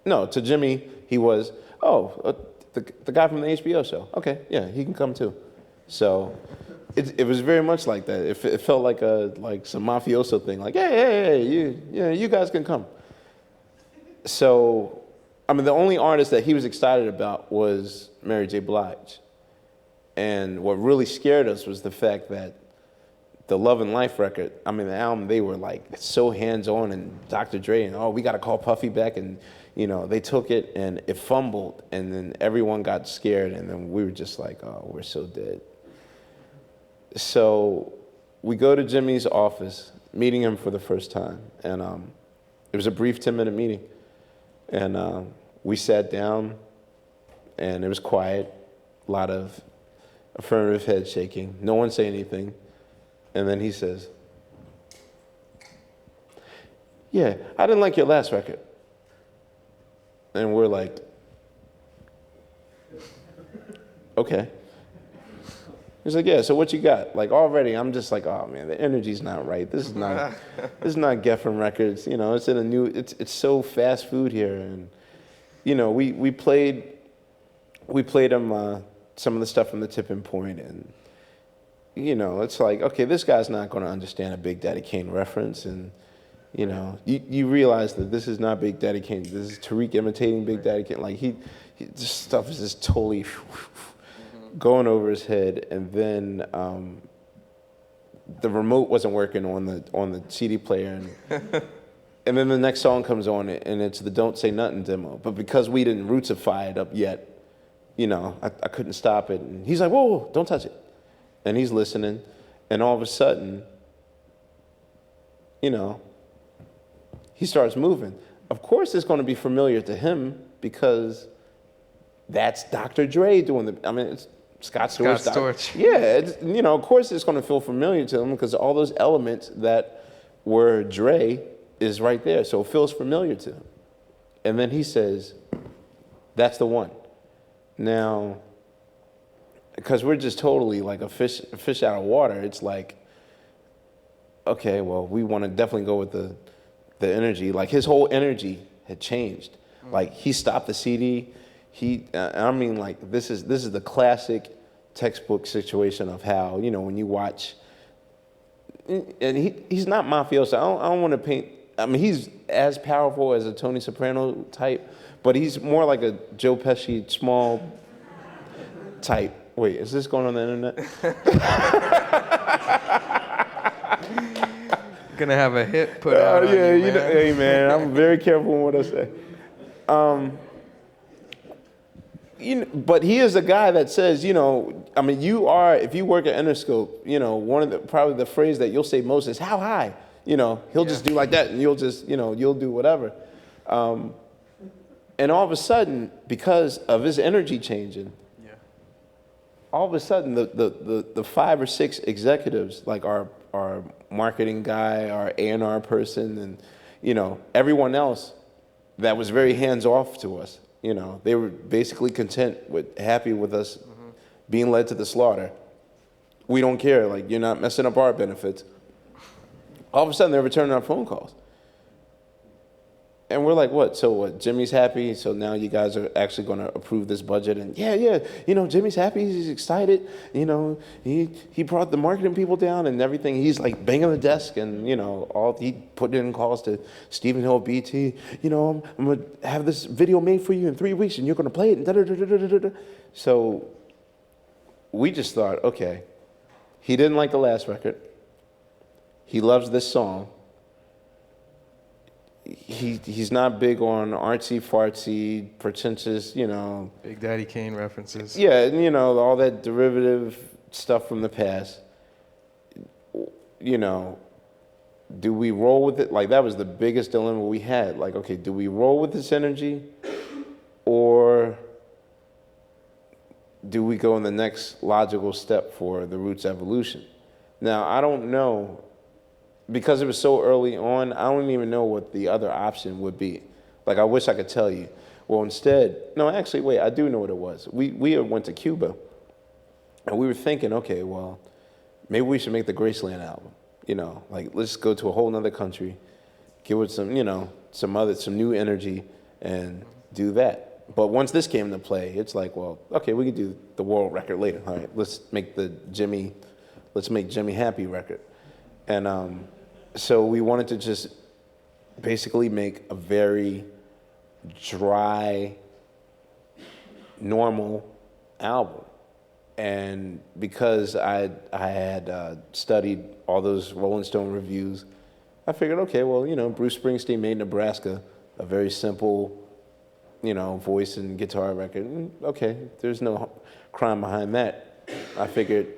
No, to Jimmy, he was, the guy from the HBO show. Okay, yeah, he can come too. So it was very much like that. It felt like some mafioso thing, like, hey, you guys can come. So, the only artist that he was excited about was Mary J. Blige. And what really scared us was the fact that the Love and Life record, the album, they were like so hands-on, and Dr. Dre, and we got to call Puffy back, and they took it and it fumbled, and then everyone got scared, and then we were just like, we're so dead. So we go to Jimmy's office, meeting him for the first time, and it was a brief 10-minute meeting, and we sat down, and it was quiet, a lot of affirmative head shaking, no one say anything, and then he says, yeah, I didn't like your last record. And we're like, okay. He's like, yeah, so what you got? Like, already I'm just like, oh man, the energy's not right. This is not Geffen Records. It's in a new, it's so fast food here. And, we played him some of the stuff from the Tipping Point, and it's like, okay, this guy's not going to understand a Big Daddy Kane reference, and you realize that this is not Big Daddy Kane. This is Tariq imitating Big Daddy Kane. Like this stuff is just totally going over his head, and then the remote wasn't working on the CD player, and then the next song comes on, and it's the Don't Say Nothing demo. But because we didn't Rootsify it up yet, I couldn't stop it. And he's like, whoa, don't touch it. And he's listening, and all of a sudden, he starts moving. Of course it's going to be familiar to him because that's Dr. Dre doing it's Scott Storch. Yeah, of course it's going to feel familiar to him because all those elements that were Dre is right there, so it feels familiar to him. And then he says, that's the one. Now, because we're just totally like a fish out of water, it's like, okay, well, we want to definitely go with the energy. Like, his whole energy had changed. Like, he stopped the CD. This is the classic textbook situation of how, when you watch, and he's not mafioso. I don't want to paint, he's as powerful as a Tony Soprano type, but he's more like a Joe Pesci small type. Wait, is this going on the internet? Gonna have a hit put out on yeah, you, man. Hey, man, I'm very careful in what I say. But he is a guy that says, you are, if you work at Interscope, one of probably the phrase that you'll say most is, how high? He'll just do like that, and you'll just, you'll do whatever. And all of a sudden, because of his energy changing, all of a sudden, the 5 or 6 executives, like our marketing guy, our A&R person, and everyone else that was very hands-off to us. You know, they were basically happy with us being led to the slaughter. We don't care, like, you're not messing up our benefits. All of a sudden, they're returning our phone calls. And we're like, what? So what? Jimmy's happy, so now you guys are actually going to approve this budget? And yeah, you know, Jimmy's happy, he's excited. You know, he brought the marketing people down and everything. He's like banging the desk, and, you know, he put in calls to Stephen Hill, BT. You know, I'm going to have this video made for you in 3 weeks, and you're going to play it. And da-da-da-da-da-da-da. So we just thought, okay, he didn't like the last record. He loves this song. He's not big on artsy fartsy, pretentious, you know. Big Daddy Kane references. Yeah, and, you know, all that derivative stuff from the past. You know, do we roll with it? Like, that was the biggest dilemma we had. Like, okay, do we roll with this energy, or do we go in the next logical step for the Roots evolution? Now, I don't know. Because it was so early on, I don't even know what the other option would be. Like, I wish I could tell you. Well, instead, no, actually, wait, I do know what it was. We went to Cuba, and we were thinking, okay, well, maybe we should make the Graceland album. You know, like, let's go to a whole nother country, give it some, you know, some new energy, and do that. But once this came into play, it's like, well, okay, we could do the world record later. All right, let's make Jimmy Happy record. And so we wanted to just basically make a very dry, normal album. And because I had studied all those Rolling Stone reviews, I figured, okay, well, you know, Bruce Springsteen made Nebraska a very simple, you know, voice and guitar record. Okay, there's no crime behind that. I figured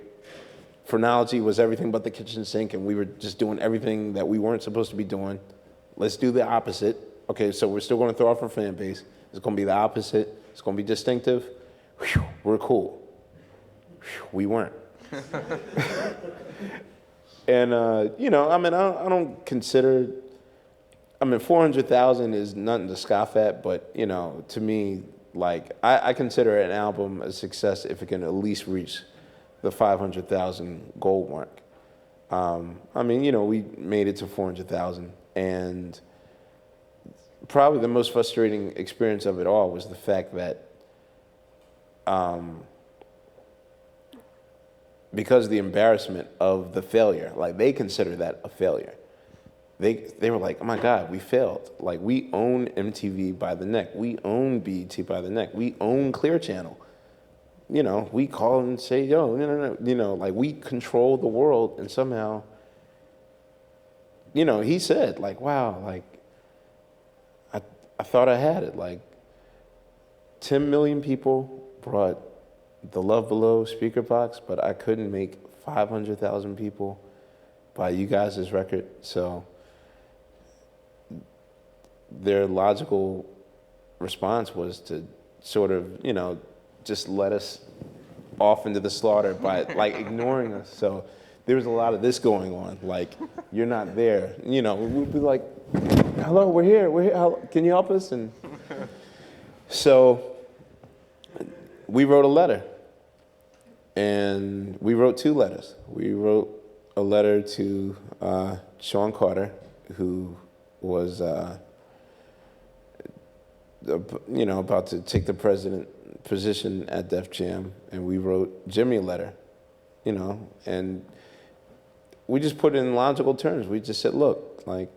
phrenology was everything but the kitchen sink, and we were just doing everything that we weren't supposed to be doing. Let's do the opposite. Okay, so we're still going to throw off our fan base. It's going to be the opposite. It's going to be distinctive. Whew, we're cool. Whew, we weren't. And, you know, I mean, I don't consider, I mean, 400,000 is nothing to scoff at, but, you know, to me, like, I consider an album a success if it can at least reach the 500,000 goal mark. I mean, you know, we made it to 400,000, and probably the most frustrating experience of it all was the fact that because of the embarrassment of the failure, like, they consider that a failure. They were like, oh my God, we failed. Like, we own MTV by the neck. We own BET by the neck. We own Clear Channel. You know, we call and say, yo, no. You know, like, we control the world, and somehow, you know, he said, like, wow, like, I thought I had it. Like, 10 million people brought the Love Below speaker box, but I couldn't make 500,000 people buy you guys' record. So their logical response was to sort of, you know, just let us off into the slaughter by, like, ignoring us. So there was a lot of this going on. Like, you're not there. You know, we'd be like, hello, we're here. Can you help us? And so we wrote a letter. And we wrote 2 letters. We wrote a letter to Sean Carter, who was, you know, about to take the president position at Def Jam, and we wrote Jimmy a letter, you know, and we just put it in logical terms. We just said, look, like,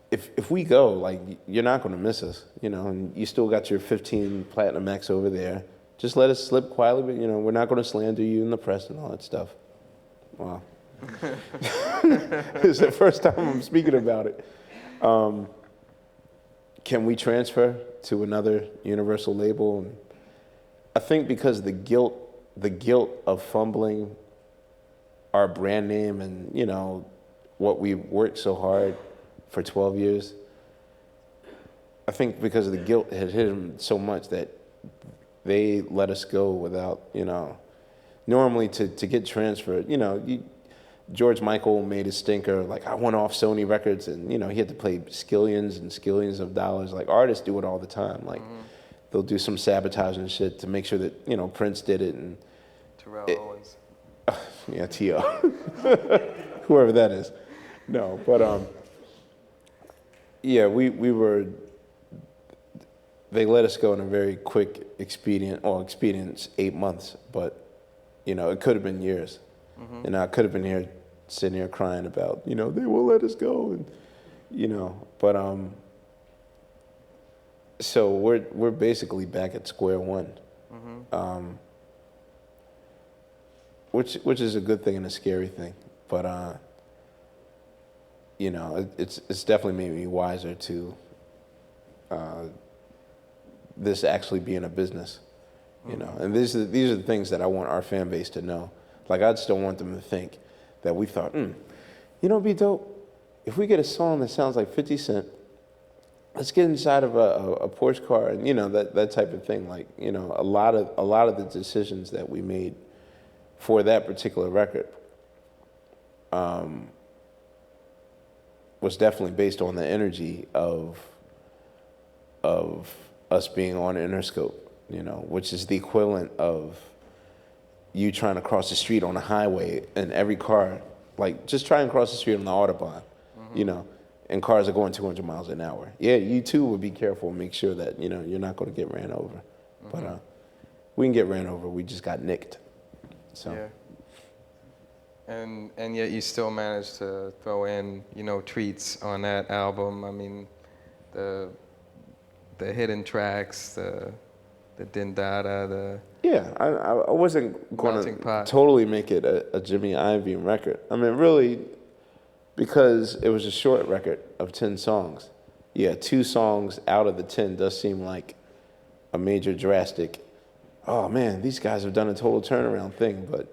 if we go, like, you're not going to miss us, you know, and you still got your 15 Platinum X over there. Just let us slip quietly, but, you know, we're not going to slander you in the press and all that stuff. Wow. It's the first time I'm speaking about it. Can we transfer to another Universal label? And I think because the guilt of fumbling our brand name and, you know, what we worked so hard for 12 years, I think because of the guilt had hit them so much that they let us go without, you know, normally to get transferred, you know, George Michael made a stinker, like I went off Sony Records, and he had to pay skillions and skillions of dollars. Like artists do it all the time. Like they'll do some sabotaging shit to make sure that Prince did it, and Terrell Owens. yeah, T.O. whoever that is. No, but yeah, we were. They let us go in a very quick expedience 8 months, but it could have been years. And I could have been here, sitting here crying about, they won't let us go, and but so we're basically back at square one, which is a good thing and a scary thing, but it's definitely made me wiser to this actually being a business, and these are the things that I want our fan base to know. Like, I'd still want them to think that we thought, it'd be dope if we get a song that sounds like 50 Cent. Let's get inside of a Porsche car, and that type of thing. Like, a lot of the decisions that we made for that particular record was definitely based on the energy of us being on Interscope, which is the equivalent of you trying to cross the street on a highway, and every car, like, just try and cross the street on the Autobahn, and cars are going 200 miles an hour. Yeah, you too would be careful and make sure that, you're not going to get ran over. But we can get ran over. We just got nicked. So. Yeah. And yet you still managed to throw in, treats on that album. I mean, the hidden tracks, the Dindada, Yeah, I wasn't going to totally make it a Jimmy Iovine record. I mean, really, because it was a short record of 10 songs. Yeah, 2 songs out of the 10 does seem like a major drastic, oh man, these guys have done a total turnaround thing. But,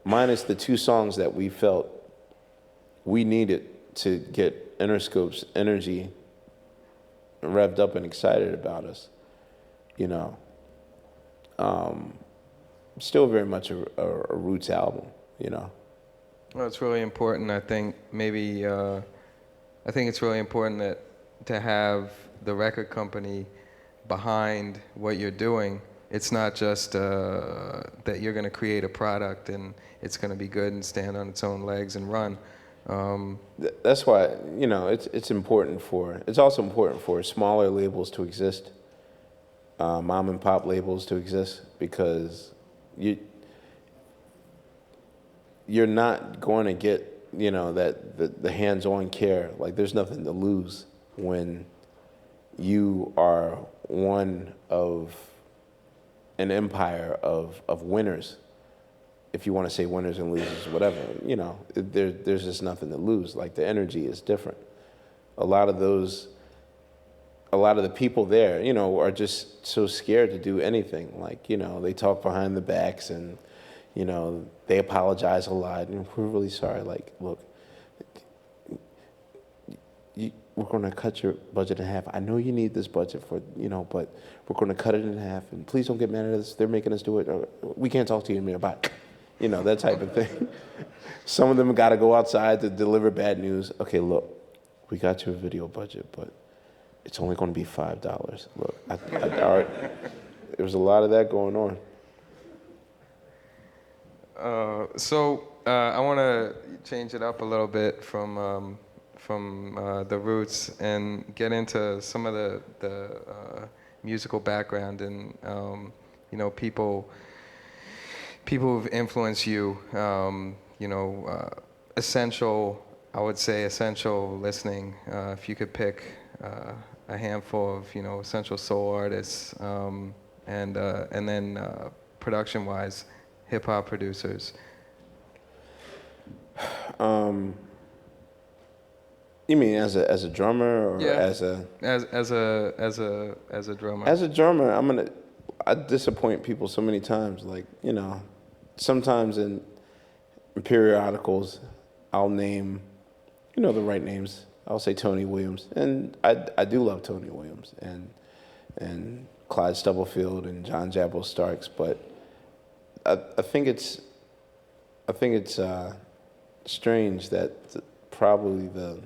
minus the 2 songs that we felt we needed to get Interscope's energy revved up and excited about us, still very much a roots album, Well, it's really important. I think it's really important to have the record company behind what you're doing. It's not just that you're going to create a product and it's going to be good and stand on its own legs and run. That's why it's also important for smaller labels to exist, mom and pop labels to exist, because you're not going to get the hands-on care. Like, there's nothing to lose when you are one of an empire of winners. If you want to say winners and losers, whatever, there's just nothing to lose. Like, the energy is different. A lot of the people there, are just so scared to do anything. Like, they talk behind the backs, and, they apologize a lot, and we're really sorry. Like, look, we're going to cut your budget in half. I know you need this budget for, but we're going to cut it in half, and please don't get mad at us. They're making us do it. We can't talk to you anymore. Bye. That type of thing. Some of them got to go outside to deliver bad news. Okay, look, we got you a video budget, but it's only going to be $5. Look, there was a lot of that going on. So I want to change it up a little bit from the roots and get into some of the musical background and people who've influenced you. Essential listening. If you could pick a handful of essential soul artists, and then production-wise, hip hop producers. You mean as a drummer, or as a drummer? As a drummer, I disappoint people so many times. Like, sometimes in periodicals, I'll name, the right names. I'll say Tony Williams, and I do love Tony Williams and Clyde Stubblefield and John Jabal Starks, but I think it's strange that probably the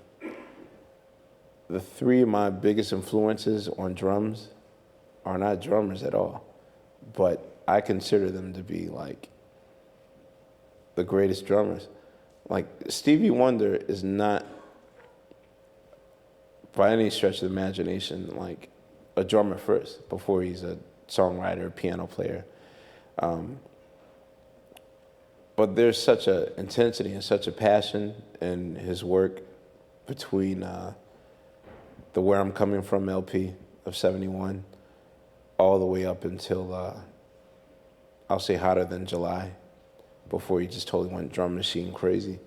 three of my biggest influences on drums are not drummers at all, but I consider them to be like the greatest drummers. Like Stevie Wonder is not by any stretch of the imagination like a drummer first before he's a songwriter, piano player. But there's such a intensity and such a passion in his work between the Where I'm Coming From LP of '71 all the way up until I'll say Hotter Than July, before he just totally went drum machine crazy.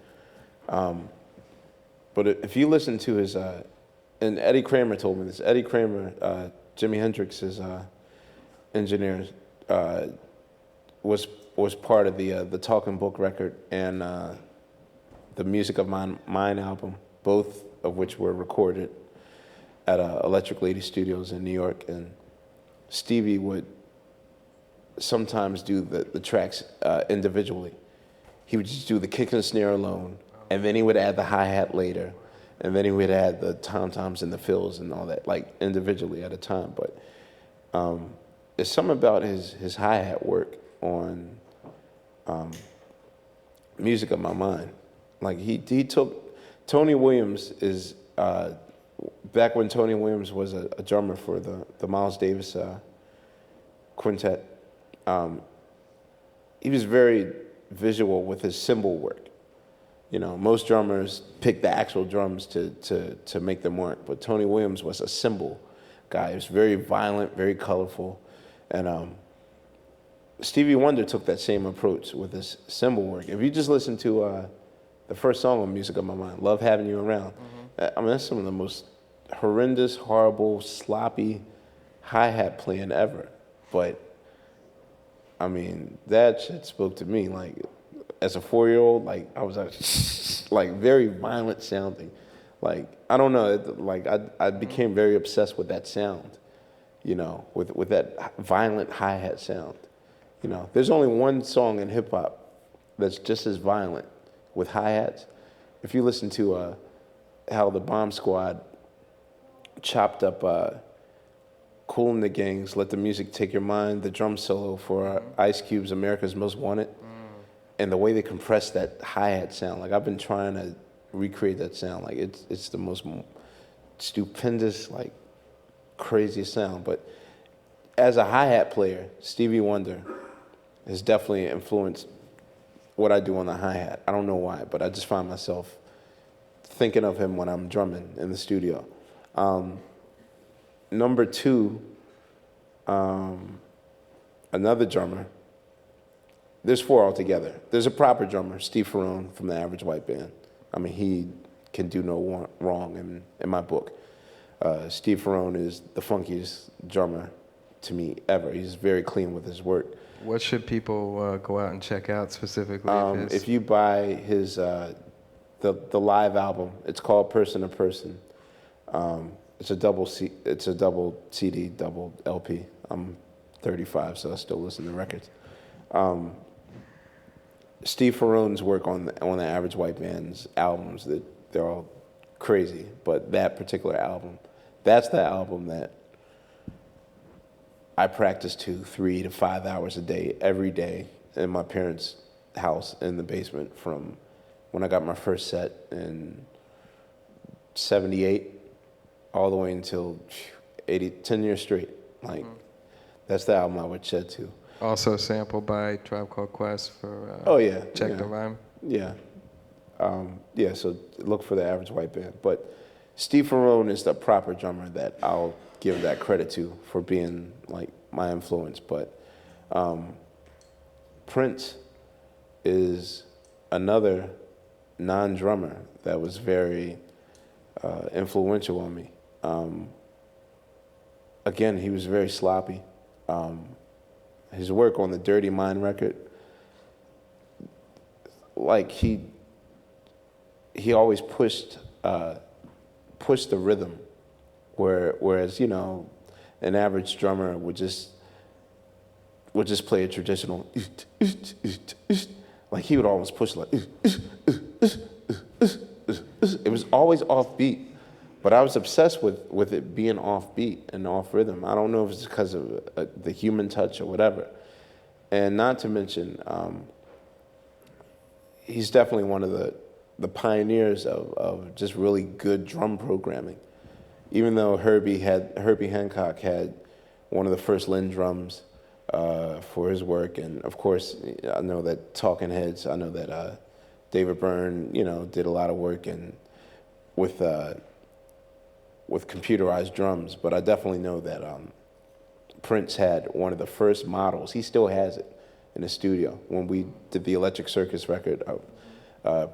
But if you listen to his, and Eddie Kramer told me this, Eddie Kramer, Jimi Hendrix's engineer, was part of the Talking Book record and the Music of Mine album, both of which were recorded at Electric Lady Studios in New York. And Stevie would sometimes do the tracks individually. He would just do the kick and snare alone, and then he would add the hi-hat later, and then he would add the tom-toms and the fills and all that, like individually at a time. But there's something about his hi-hat work on Music of My Mind. Like he took, Tony Williams is, back when Tony Williams was a drummer for the Miles Davis quintet, he was very visual with his cymbal work. You know, most drummers pick the actual drums to make them work, but Tony Williams was a cymbal guy. He was very violent, very colorful, and Stevie Wonder took that same approach with his cymbal work. If you just listen to the first song on Music of My Mind, Love Having You Around, I mean, that's some of the most horrendous, horrible, sloppy hi-hat playing ever. But, I mean, that shit spoke to me. Like, as a 4-year-old, like, I was like very violent sounding. Like, I don't know, like, I became very obsessed with that sound, you know, with that violent hi-hat sound. You know, there's only one song in hip-hop that's just as violent with hi-hats. If you listen to how the Bomb Squad chopped up Kool and the Gang's Let the Music Take Your Mind, the drum solo for Ice Cube's America's Most Wanted, and the way they compressed that hi-hat sound. Like, I've been trying to recreate that sound. Like, it's the most stupendous, like, craziest sound. But as a hi-hat player, Stevie Wonder has definitely influenced what I do on the hi-hat. I don't know why, but I just find myself thinking of him when I'm drumming in the studio. Number two, another drummer. There's four altogether. There's a proper drummer, Steve Ferrone from the Average White Band. I mean, he can do no wrong in my book. Steve Ferrone is the funkiest drummer to me ever. He's very clean with his work. What should people go out and check out specifically? If you buy his the live album, it's called Person to Person. It's a double CD, double LP. I'm 35, so I still listen to records. Steve Ferrone's work on the Average White Band's albums, they're all crazy, but that particular album, that's the album that I practice to 3 to 5 hours a day, every day, in my parents' house in the basement from when I got my first set in 78 all the way until 10 years straight. Like, that's the album I would shed to. Also sampled by Tribe Called Quest for Check the Rhyme. Yeah. So look for the Average White Band. But Steve Ferrone is the proper drummer that I'll give that credit to for being like my influence. But Prince is another non-drummer that was very influential on me. Again, he was very sloppy. His work on the Dirty Mind record, like he always pushed the rhythm, whereas, you know, an average drummer would just play a traditional, like he would always push like, it was always offbeat, but I was obsessed with it being offbeat and off rhythm. I don't know if it's because of the human touch or whatever. And not to mention, he's definitely one of the pioneers of just really good drum programming. Even though Herbie Hancock had one of the first Linn drums for his work, and of course, I know that Talking Heads, I know that David Byrne, did a lot of work with computerized drums. But I definitely know that Prince had one of the first models. He still has it in his studio. When we did the Electric Circus record,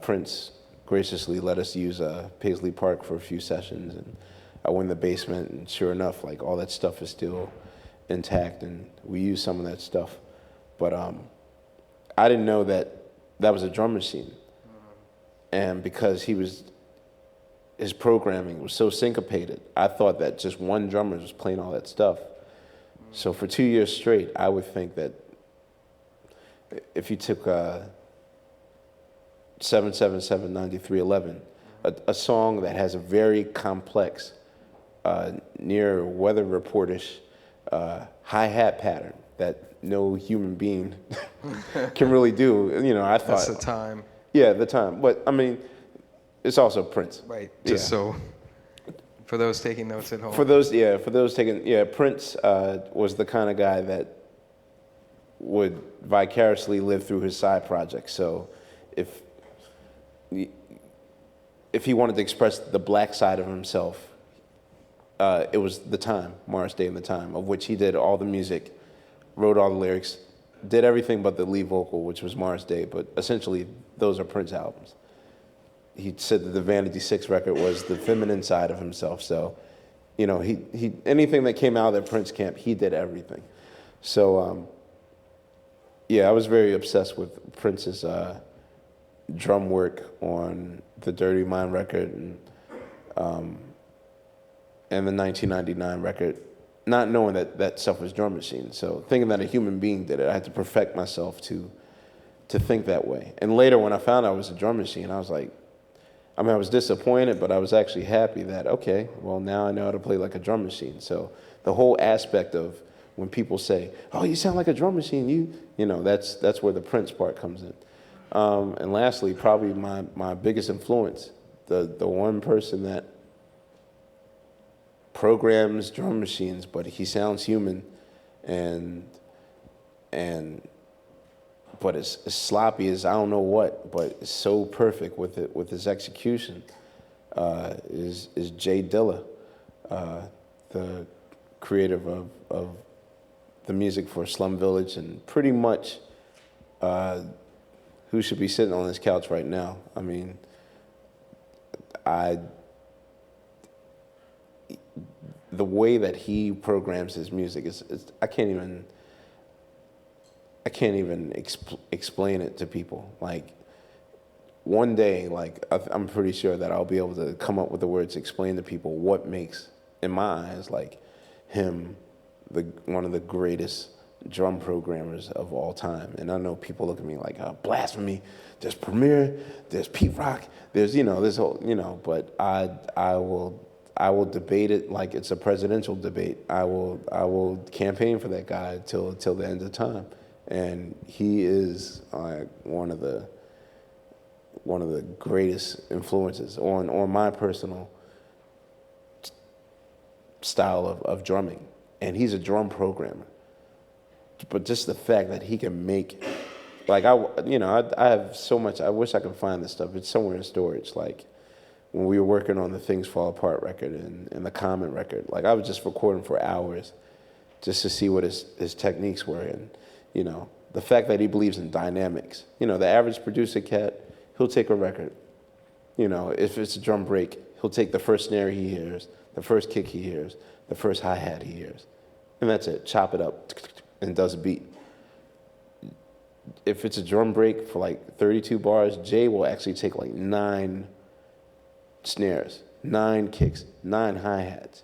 Prince graciously let us use Paisley Park for a few sessions, and I went in the basement, and sure enough, like all that stuff is still intact, and we use some of that stuff. But I didn't know that was a drum machine, and because his programming was so syncopated, I thought that just one drummer was playing all that stuff. So for 2 years straight, I would think that if you took 777-9311, a song that has a very complex, near weather reportish hi-hat pattern that no human being can really do. I thought That's the time. Yeah, the time. But I mean, it's also Prince. Right. Just so for those taking notes at home. For those taking, Prince was the kind of guy that would vicariously live through his side projects. So if he wanted to express the black side of himself, it was The Time, Morris Day and The Time, of which he did all the music, wrote all the lyrics, did everything but the lead vocal, which was Morris Day. But essentially, those are Prince albums. He said that the Vanity 6 record was the feminine side of himself. So, he anything that came out of that Prince camp, he did everything. So, I was very obsessed with Prince's drum work on the Dirty Mind record and the 1999 record, not knowing that stuff was drum machine. So thinking that a human being did it, I had to perfect myself to think that way. And later when I found out it was a drum machine, I was like, I was disappointed, but I was actually happy that, okay, well, now I know how to play like a drum machine. So the whole aspect of when people say, oh, you sound like a drum machine, that's where the Prince part comes in. And lastly, probably my biggest influence, the one person that programs drum machines, but he sounds human, but it's as sloppy as I don't know what, but it's so perfect with his execution, is Jay Dilla, the creator of the music for Slum Village, and pretty much who should be sitting on this couch right now. I mean, the way that he programs his music is I can't even explain it to people. Like, one day, I'm pretty sure that I'll be able to come up with the words to explain to people what makes, in my eyes, like him one of the greatest drum programmers of all time. And I know people look at me like, blasphemy. There's Premier, there's Pete Rock, there's this whole but I will debate it like it's a presidential debate. I will campaign for that guy till the end of time. And he is one of the greatest influences on my personal style of drumming. And he's a drum programmer. But just the fact that he can make, I have so much. I wish I could find this stuff. It's somewhere in storage. Like when we were working on the Things Fall Apart record and the Common record, I was just recording for hours just to see what his techniques were. And the fact that he believes in dynamics. The average producer cat, he'll take a record. If it's a drum break, he'll take the first snare he hears, the first kick he hears, the first hi-hat he hears, and that's it. Chop it up and does a beat. If it's a drum break for 32 bars, Jay will actually take 9 snares, 9 kicks, 9 hi-hats,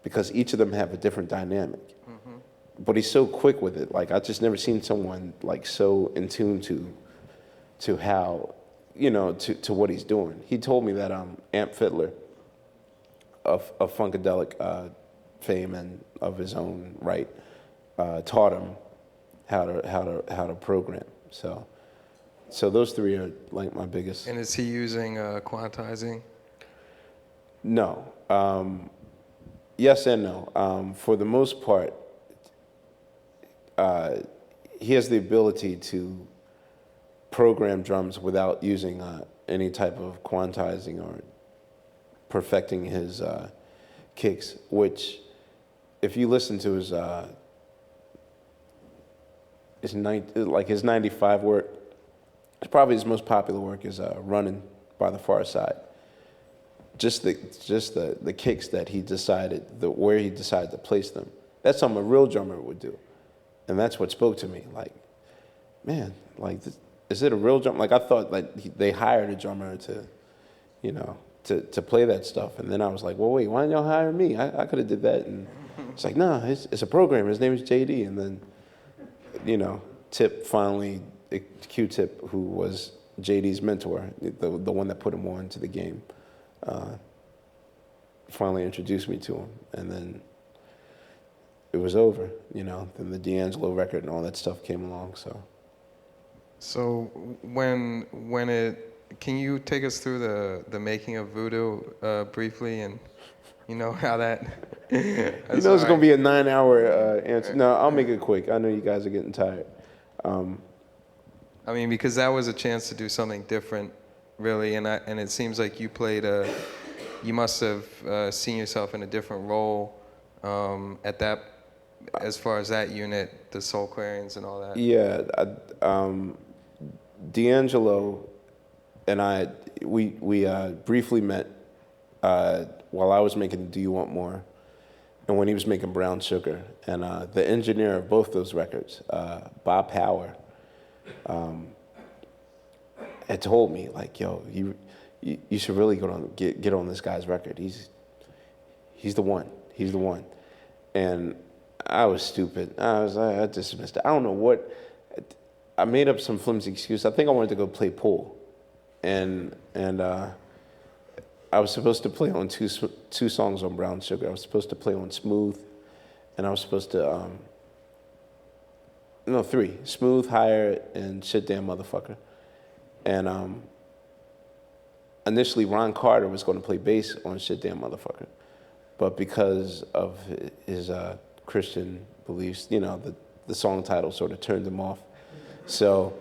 because each of them have a different dynamic. Mm-hmm. But he's so quick with it. I've just never seen someone so in tune to how to what he's doing. He told me that Amp Fiddler of Funkadelic fame and of his own right taught him how to program. So those three are like my biggest. And is he using quantizing? No. Yes and no. For the most part, he has the ability to program drums without using any type of quantizing or perfecting his kicks, which if you listen to his 95 work, it's probably his most popular work is Running by the Far Side. Just the kicks that he decided, where he decided to place them. That's something a real drummer would do. And that's what spoke to me. Like, man, like, is it a real drummer? Like, I thought like they hired a drummer to play that stuff. And then I was like, well, wait, why didn't y'all hire me? I could have did that. And it's like, nah, it's a programmer. His name is JD. And then, Tip finally, Q-Tip, who was JD's mentor, the one that put him on to the game, finally introduced me to him. And then it was over, Then the D'Angelo record and all that stuff came along, So can you take us through the making of Voodoo briefly, and how that? It's going to be a 9-hour answer. No, I'll make it quick. I know you guys are getting tired. I mean, because that was a chance to do something different, really, and it seems like you you must have seen yourself in a different role at that, as far as that unit, the Soul Clarions and all that. Yeah, D'Angelo and I, we briefly met while I was making Do You Want More, and when he was making Brown Sugar. And the engineer of both those records, Bob Power, had told me, like, yo, you should really get on this guy's record. He's the one. He's the one. And I was stupid. I dismissed it. I don't know what. I made up some flimsy excuse. I think I wanted to go play pool, and I was supposed to play on two songs on Brown Sugar. I was supposed to play on Smooth, and I was supposed to three: Smooth, Higher, and Shit Damn Motherfucker. And initially, Ron Carter was going to play bass on Shit Damn Motherfucker, but because of his Christian beliefs, the song title sort of turned him off. So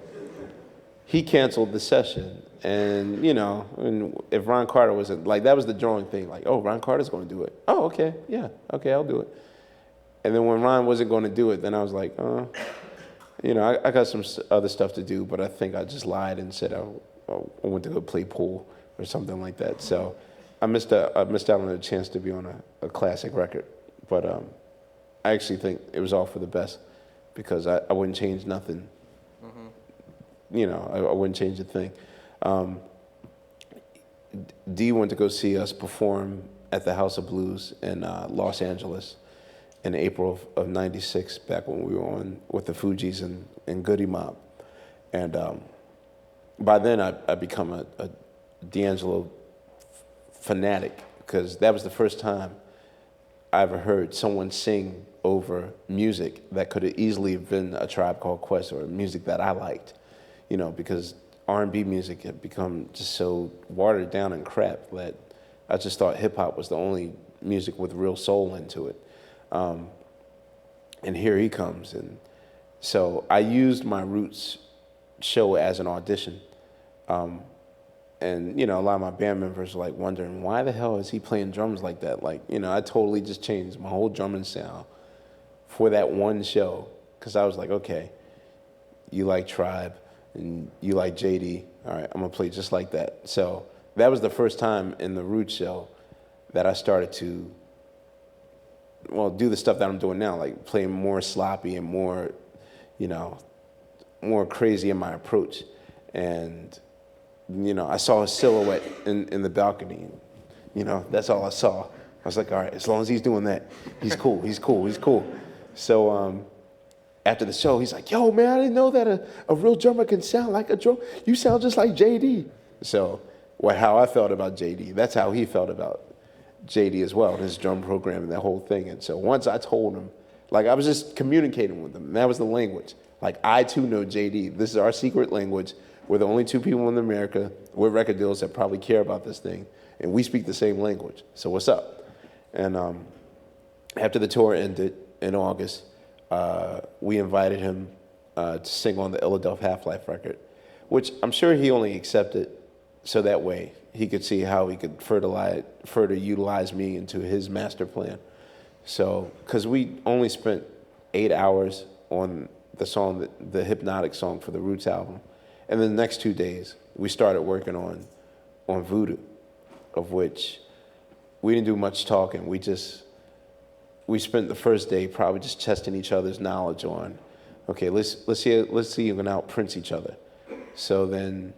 he canceled the session. And, and if Ron Carter wasn't, like, that was the drawing thing. Like, oh, Ron Carter's going to do it. Oh, okay, yeah, okay, I'll do it. And then when Ron wasn't going to do it, then I was like, I got some other stuff to do, but I think I just lied and said I went to go play pool or something like that. So I missed out on a chance to be on a classic record. But I actually think it was all for the best, because I wouldn't change nothing. I wouldn't change a thing. D went to go see us perform at the House of Blues in Los Angeles in April of '96, back when we were on with the Fugees and Goody Mob. And by then I become a D'Angelo fanatic, because that was the first time I ever heard someone sing over music that could have easily have been a Tribe Called Quest or music that I liked, because R&B music had become just so watered down and crap that I just thought hip hop was the only music with real soul into it. And here he comes. And so I used my Roots show as an audition. And, a lot of my band members were like wondering, why the hell is he playing drums like that? Like, I totally just changed my whole drumming sound for that one show. Because I was like, okay, you like Tribe and you like JD. All right, I'm going to play just like that. So that was the first time in the Roots show that I started to, do the stuff that I'm doing now, like play more sloppy and more, more crazy in my approach. And I saw a silhouette in the balcony. That's all I saw. I was like, all right, as long as he's doing that, he's cool, he's cool, he's cool. So after the show, he's like, yo, man, I didn't know that a real drummer can sound like a drum. You sound just like JD. So how I felt about JD, that's how he felt about JD as well, his drum program and that whole thing. And so once I told him, like I was just communicating with him, and that was the language. Like I too know JD. This is our secret language. We're the only two people in America with record deals that probably care about this thing, and we speak the same language. So what's up? And after the tour ended in August, we invited him to sing on the Illadelph Half Life record, which I'm sure he only accepted so that way he could see how he could further utilize me into his master plan. So, because we only spent 8 hours on the song, the Hypnotic song for the Roots album, and then the next 2 days we started working on Voodoo, of which we didn't do much talking. We spent the first day probably just testing each other's knowledge on, okay, let's see you can out-Prince each other. So then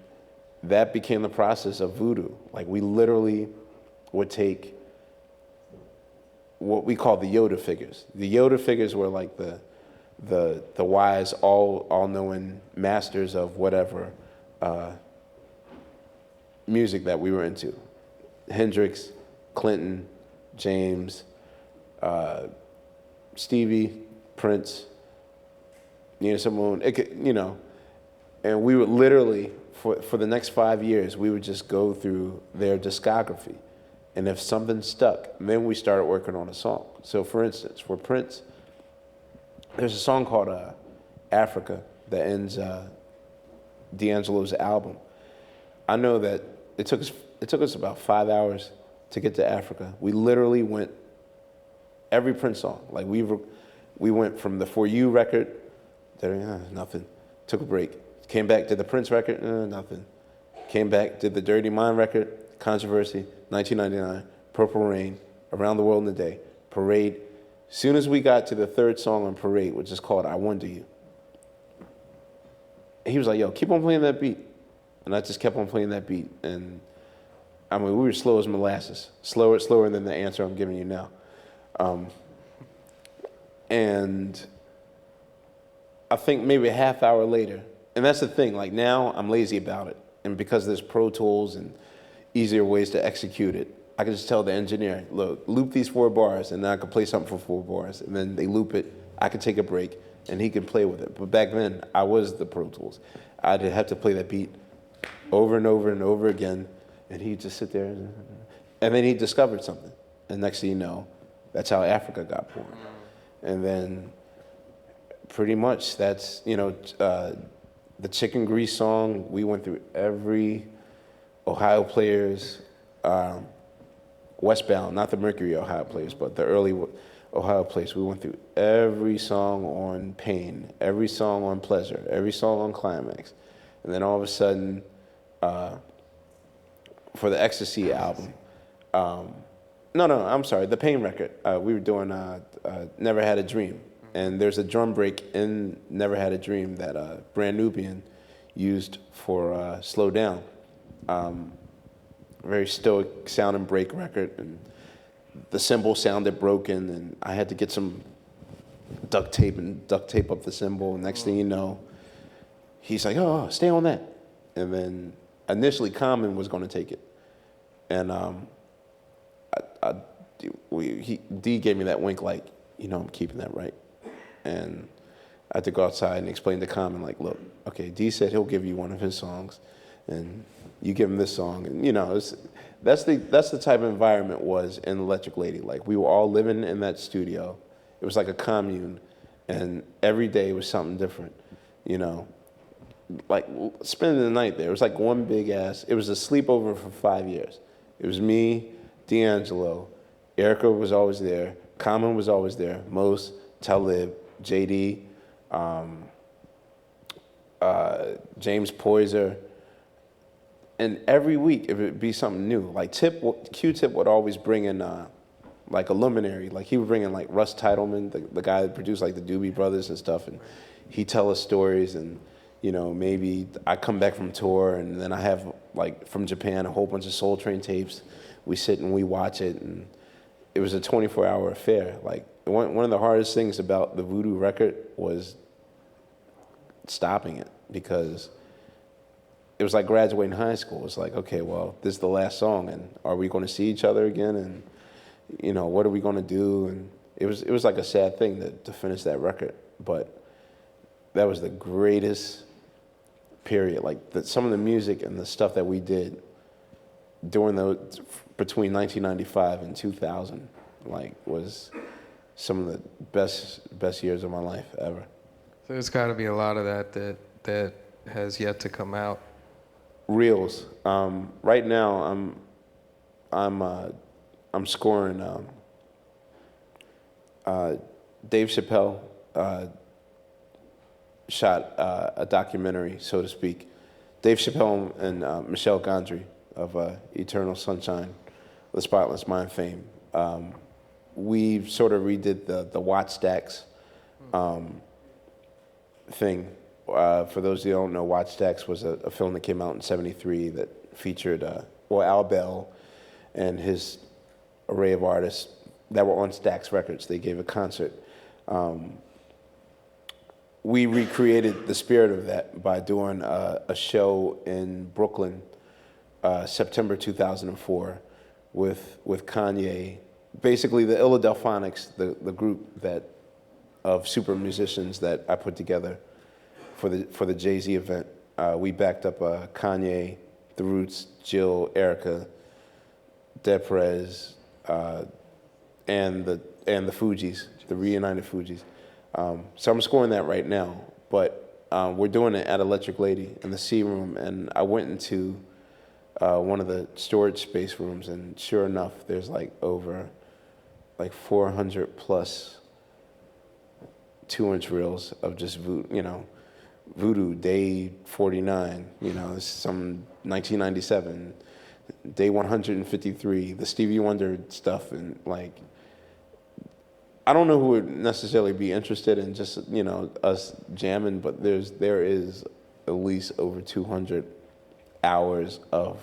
that became the process of Voodoo. Like we literally would take what we call the Yoda figures. The Yoda figures were like the wise, all-knowing masters of whatever music that we were into. Hendrix, Clinton, James, Stevie, Prince, Nina Simone, and we would literally, for the next 5 years, we would just go through their discography. And if something stuck, then we started working on a song. So for instance, for Prince, there's a song called Africa that ends D'Angelo's album. I know that it took us about 5 hours to get to Africa. We literally went every Prince song. Like we went from the For You record, nothing. Took a break. Came back, did the Prince record, nothing. Came back, did the Dirty Mind record, Controversy, 1999, Purple Rain, Around the World in a Day, Parade. Soon as we got to the third song on Parade, which is called I Wonder You, he was like, yo, keep on playing that beat. And I just kept on playing that beat. And I mean, we were slow as molasses, slower than the answer I'm giving you now. And I think maybe a half hour later, and that's the thing, like now I'm lazy about it. And because there's Pro Tools and easier ways to execute it, I can just tell the engineer, look, loop these 4 bars, and then I can play something for 4 bars. And then they loop it, I can take a break, and he could play with it. But back then, I was the Pro Tools. I'd have to play that beat over and over and over again, and he'd just sit there, and then he discovered something. And next thing you know, that's how Africa got born. And then pretty much that's, the Chicken Grease song, we went through every Ohio Players, Westbound, not the Mercury Ohio Players, but the early Ohio Players. We went through every song on Pain, every song on Pleasure, every song on Climax. And then all of a sudden, for the Ecstasy album, I'm sorry, the Pain record, we were doing Never Had a Dream. And there's a drum break in Never Had a Dream that Brand Nubian used for Slow Down. Very stoic sounding break record, and the cymbal sounded broken, and I had to get some duct tape up the cymbal. And next thing you know, he's like, "Oh, stay on that." And then initially Common was going to take it, and D gave me that wink, like, I'm keeping that, right? And I had to go outside and explain to Common, like, look, okay, D said he'll give you one of his songs, and you give him this song, and that's the type of environment was in Electric Lady. Like, we were all living in that studio. It was like a commune, and every day was something different, like spending the night there. It was like one big ass. It was a sleepover for 5 years. It was me, D'Angelo, Erica was always there, Common was always there, Mos, Talib, JD, James Poyser. And every week it would be something new. Like Q-Tip would always bring in like a luminary. Like he would bring in like Russ Titleman, the guy that produced like the Doobie Brothers and stuff, and he'd tell us stories. And maybe I come back from tour, and then I have like from Japan a whole bunch of Soul Train tapes. We sit and we watch it, and it was a 24-hour affair. Like one of the hardest things about the Voodoo record was stopping it, because it was like graduating high school. It's like, okay, well, this is the last song, and are we going to see each other again? And what are we going to do? And it was like a sad thing to finish that record, but that was the greatest period. Like some of the music and the stuff that we did during between 1995 and 2000, like, was some of the best years of my life ever. So there's got to be a lot of that has yet to come out. Reels. Right now, I'm scoring. Dave Chappelle shot a documentary, so to speak. Dave Chappelle and Michelle Gondry of Eternal Sunshine of the Spotless Mind fame. We sort of redid the Watch Stacks thing. For those who don't know, Watch Stacks was a film that came out in '73 that featured Al Bell and his array of artists that were on Stax Records. They gave a concert. We recreated the spirit of that by doing a show in Brooklyn, September 2004, with Kanye. Basically, the Illadelph Phonics, the group of super musicians that I put together for the Jay-Z event. We backed up Kanye, The Roots, Jill, Erica, Deprez, and the Fugees, the reunited Fugees. So I'm scoring that right now, but we're doing it at Electric Lady in the C room, and I went into one of the storage space rooms, and sure enough, there's over 400 plus 2-inch reels of just Voodoo, Day 49, it's some 1997, Day 153, the Stevie Wonder stuff, and I don't know who would necessarily be interested in just us jamming, but there is at least over 200 hours of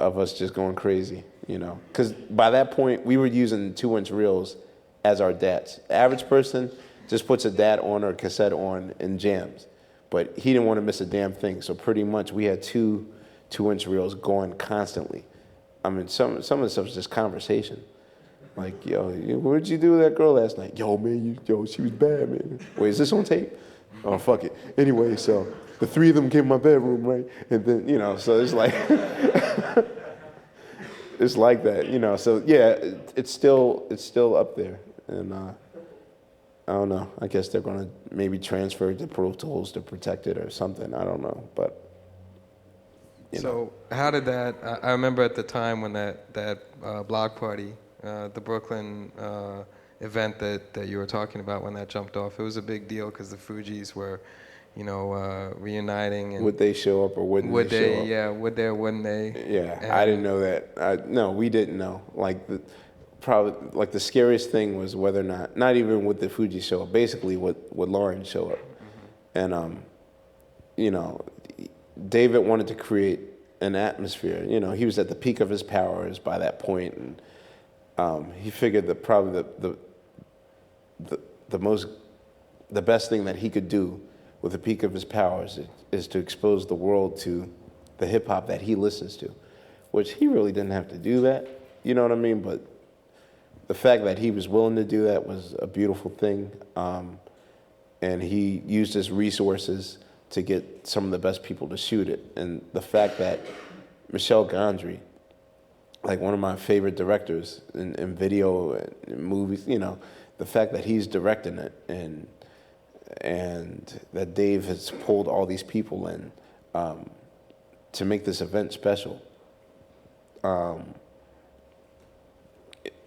us just going crazy, because by that point we were using 2-inch reels as our DATs. The average person just puts a DAT on or a cassette on and jams, but he didn't want to miss a damn thing, so pretty much we had 2-inch reels going constantly. I mean, some of the stuff is just conversation. Like, yo, what did you do with that girl last night? Yo, man, she was bad, man. Wait, is this on tape? Oh, fuck it. Anyway, so the three of them came in my bedroom, right? And then, so it's like, it's like that, So yeah, it's still up there, and I don't know. I guess they're gonna maybe transfer it to Pro Tools to protect it or something. I don't know, but. So how did that? I remember at the time when that block party. The Brooklyn event that you were talking about, when that jumped off, it was a big deal because the Fugees were, reuniting. And would they show up or wouldn't they show up? Yeah, would they or wouldn't they? Yeah, and I didn't know that. No, we didn't know. Probably the scariest thing was whether or not even would the Fugees show up, basically would Lauren show up. Mm-hmm. And, David wanted to create an atmosphere. He was at the peak of his powers by that point, and he figured that probably the best thing that he could do with the peak of his powers is to expose the world to the hip hop that he listens to, which he really didn't have to do that. You know what I mean? But the fact that he was willing to do that was a beautiful thing, and he used his resources to get some of the best people to shoot it. And the fact that Michelle Gondry, one of my favorite directors in video and movies, the fact that he's directing it and that Dave has pulled all these people in to make this event special.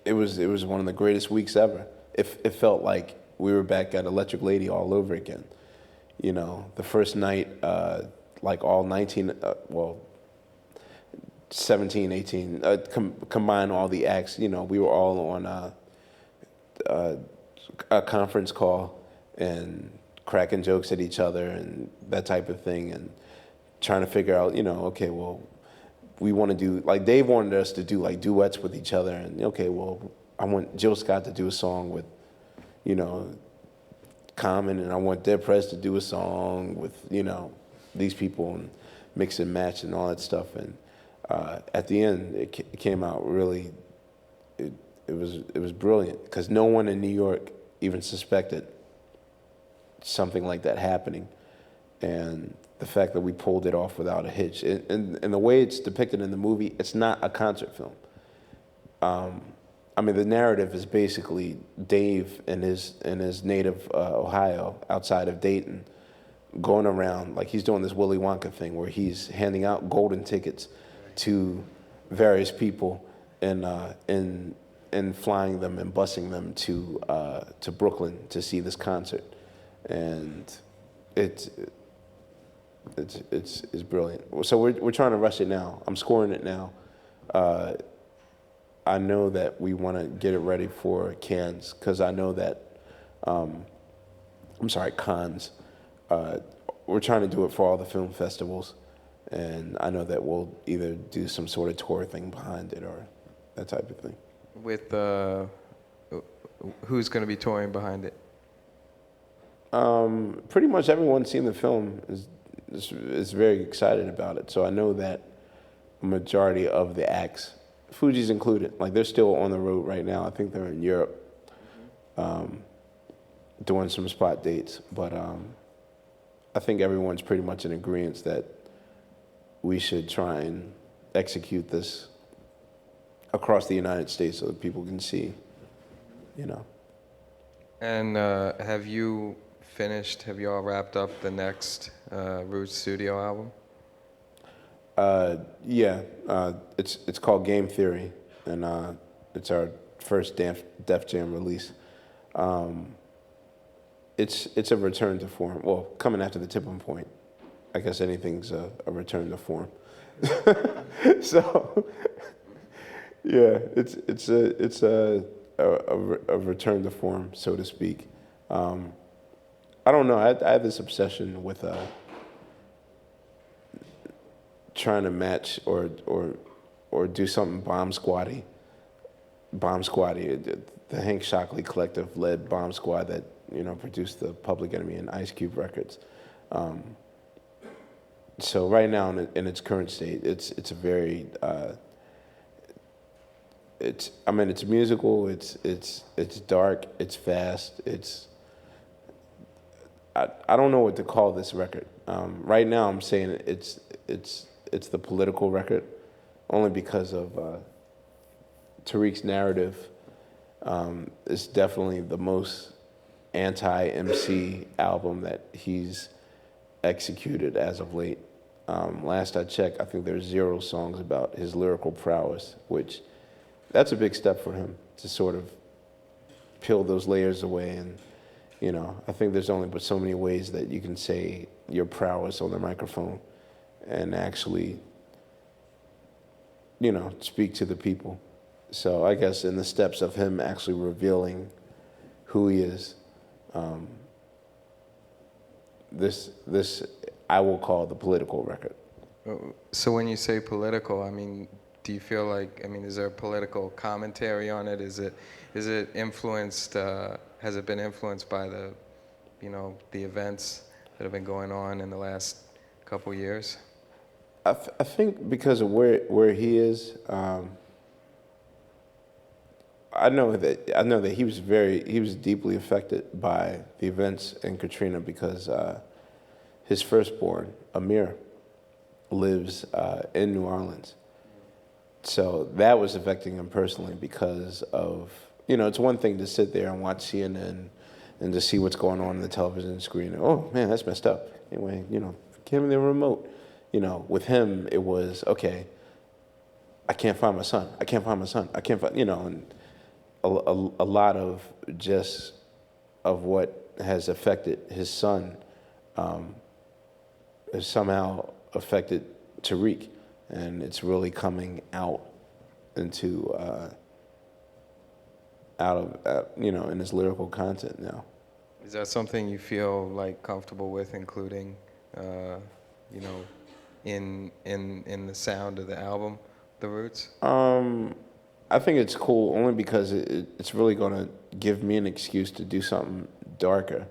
It was one of the greatest weeks ever. It felt like we were back at Electric Lady all over again. The first night, all 17, 18, combine all the acts, we were all on a conference call and cracking jokes at each other and that type of thing, and trying to figure out, okay, well, we want to do, Dave wanted us to do duets with each other, and okay, well, I want Jill Scott to do a song with, Common, and I want Deprez to do a song with, these people and mix and match and all that stuff. And at the end, it came out really. It was brilliant because no one in New York even suspected something like that happening, and the fact that we pulled it off without a hitch, and the way it's depicted in the movie, it's not a concert film. I mean, the narrative is basically Dave in his native Ohio, outside of Dayton, going around like he's doing this Willy Wonka thing where he's handing out golden tickets to various people and flying them and busing them to Brooklyn to see this concert, and it's brilliant. So we're trying to rush it now. I'm scoring it now. I know that we want to get it ready for Cannes because I know that, Cannes. We're trying to do it for all the film festivals, and I know that we'll either do some sort of tour thing behind it or that type of thing. With who's going to be touring behind it? Pretty much everyone seen the film is very excited about it. So I know that a majority of the acts, Fuji's included, like they're still on the road right now. I think they're in Europe, doing some spot dates. But I think everyone's pretty much in agreement that we should try and execute this across the United States so that people can see, you know. And have you all wrapped up the next Roots studio album? Yeah, it's called Game Theory, and it's our first Def Jam release. It's a return to form. Well, coming after the tipping point, I guess anything's a return to form. So, yeah, it's a return to form, so to speak. I don't know. I have this obsession with trying to match or do something bomb squatty. The Hank Shockley Collective led Bomb Squad that produced the Public Enemy and Ice Cube records. So right now in its current state, it's a very it's musical. It's dark. It's fast. I don't know what to call this record. Right now, I'm saying it's the political record, only because of Tariq's narrative. It's definitely the most anti-MC album that he's executed as of late. Last I checked, I think there's 0 songs about his lyrical prowess, which that's a big step for him to sort of peel those layers away. And I think there's only but so many ways that you can say your prowess on the microphone and actually speak to the people. So I guess in the steps of him actually revealing who he is, this I will call the political record. So when you say political, do you feel like, is there a political commentary on it? Is it influenced, has it been influenced by the events that have been going on in the last couple years? I think because of where he is, I know that he was deeply affected by the events in Katrina because his firstborn, Amir, lives in New Orleans. So that was affecting him personally because of, it's one thing to sit there and watch CNN and to see what's going on the television screen. Oh, man, that's messed up. Anyway, give him the remote. With him, it was, okay, I can't find my son. I can't find, and a lot of just of what has affected his son has somehow affected Tariq, and it's really coming out into in his lyrical content now. Is that something you feel like comfortable with including, in the sound of the album, The Roots? I think it's cool only because it's really going to give me an excuse to do something darker.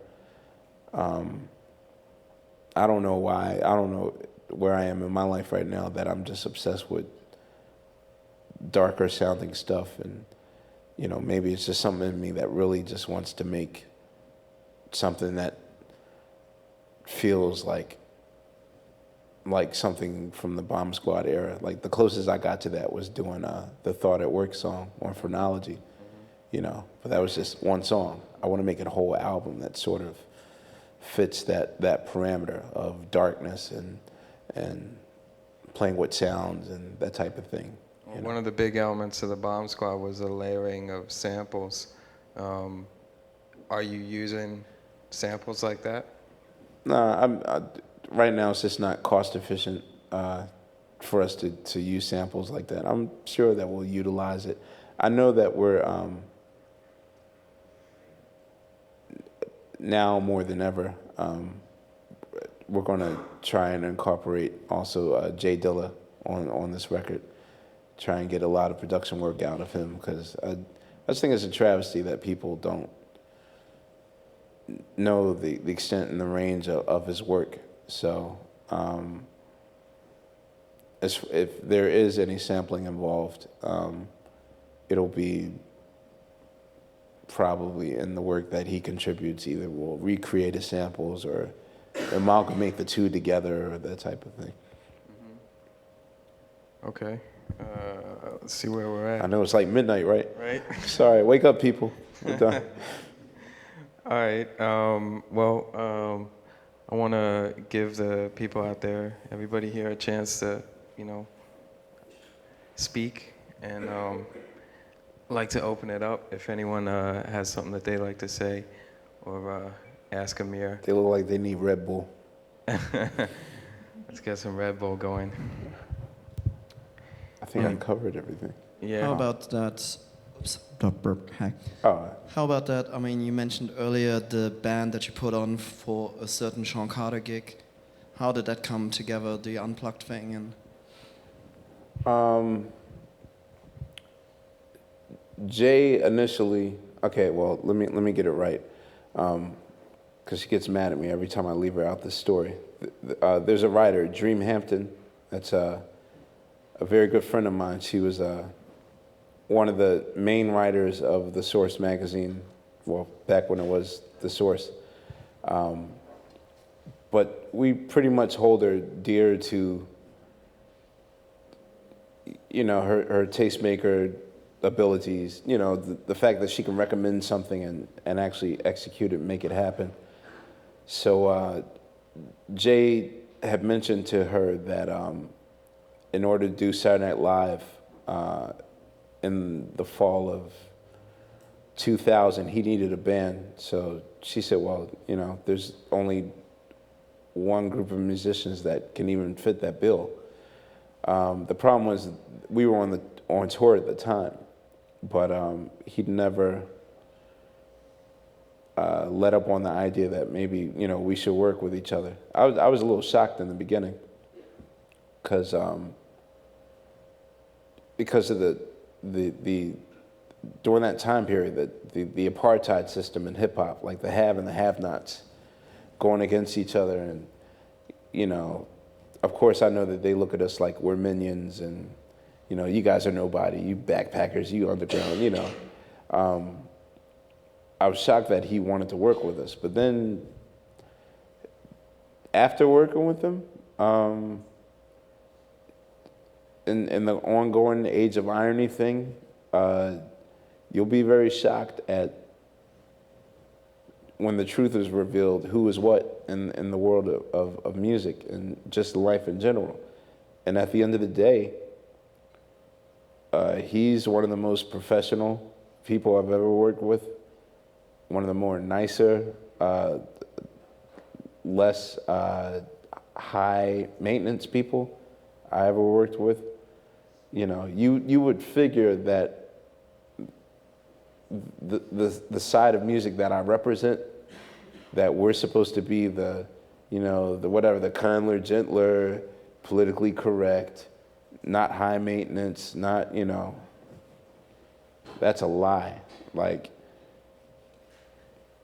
I don't know why. I don't know where I am in my life right now that I'm just obsessed with darker sounding stuff, and maybe it's just something in me that really just wants to make something that feels like something from the Bomb Squad era. Like the closest I got to that was doing the Thought at Work song on Phrenology, but that was just one song. I want to make a whole album that sort of fits that parameter of darkness and playing with sounds and that type of thing. One of the big elements of the Bomb Squad was the layering of samples. Are you using samples like that? No, right now it's just not cost efficient for us to use samples like that. I'm sure that we'll utilize it. I know that we're now more than ever, we're going to try and incorporate also Jay Dilla on this record. Try and get a lot of production work out of him, because I just think it's a travesty that people don't know the extent and the range of his work. So if there is any sampling involved, it'll be probably in the work that he contributes. Either we'll recreate his samples or amalgamate the two together, or that type of thing. Okay. Let's see where we're at. I know it's like midnight, right? Right. Sorry, wake up, people. We're done. All right. I want to give the people out there, everybody here, a chance to, speak, and like to open it up if anyone has something that they like to say or ask Amir. They look like they need Red Bull. Let's get some Red Bull going. I think I covered everything. Yeah. How about that? Oops, don't burp. Hi. Oh, How about that? I mean, you mentioned earlier the band that you put on for a certain Sean Carter gig. How did that come together, the unplugged thing? And Jay initially. Okay, well, let me get it right, because she gets mad at me every time I leave her out this story. There's a writer, Dream Hampton. That's a very good friend of mine. She was one of the main writers of The Source magazine, well, back when it was The Source. But we pretty much hold her dear to, her tastemaker abilities, the fact that she can recommend something and actually execute it and make it happen. So Jay had mentioned to her that in order to do Saturday Night Live in the fall of 2000, he needed a band. So she said, well, there's only one group of musicians that can even fit that bill. The problem was we were on tour at the time, but he'd never let up on the idea that maybe we should work with each other. I was a little shocked in the beginning, because of the during that time period, the apartheid system in hip hop, like the have and the have-nots going against each other, and of course I know that they look at us like we're minions, and you guys are nobody, you backpackers, you underground, I was shocked that he wanted to work with us. But then after working with him, in the ongoing Age of Irony thing, you'll be very shocked at when the truth is revealed, who is what in the world of music and just life in general. And at the end of the day, he's one of the most professional people I've ever worked with, one of the more nicer, less high maintenance people I ever worked with. You would figure that the side of music that I represent, that we're supposed to be the kinder, gentler, politically correct, not high maintenance, not, that's a lie. Like,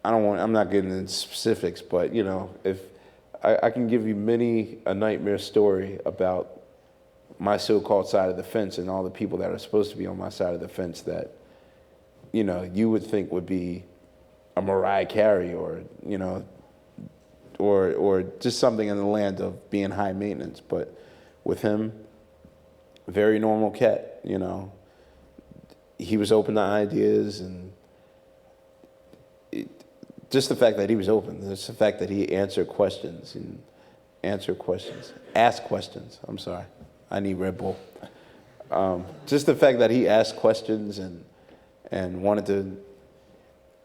I'm not getting into specifics, but if I can give you many a nightmare story about my so-called side of the fence and all the people that are supposed to be on my side of the fence that, you know, you would think would be a Mariah Carey or, you know, or just something in the land of being high maintenance. But with him, very normal cat, you know. He was open to ideas, and just the fact that he was open, just the fact that he asked questions. I'm sorry, I need Red Bull. Just the fact that he asked questions and wanted to,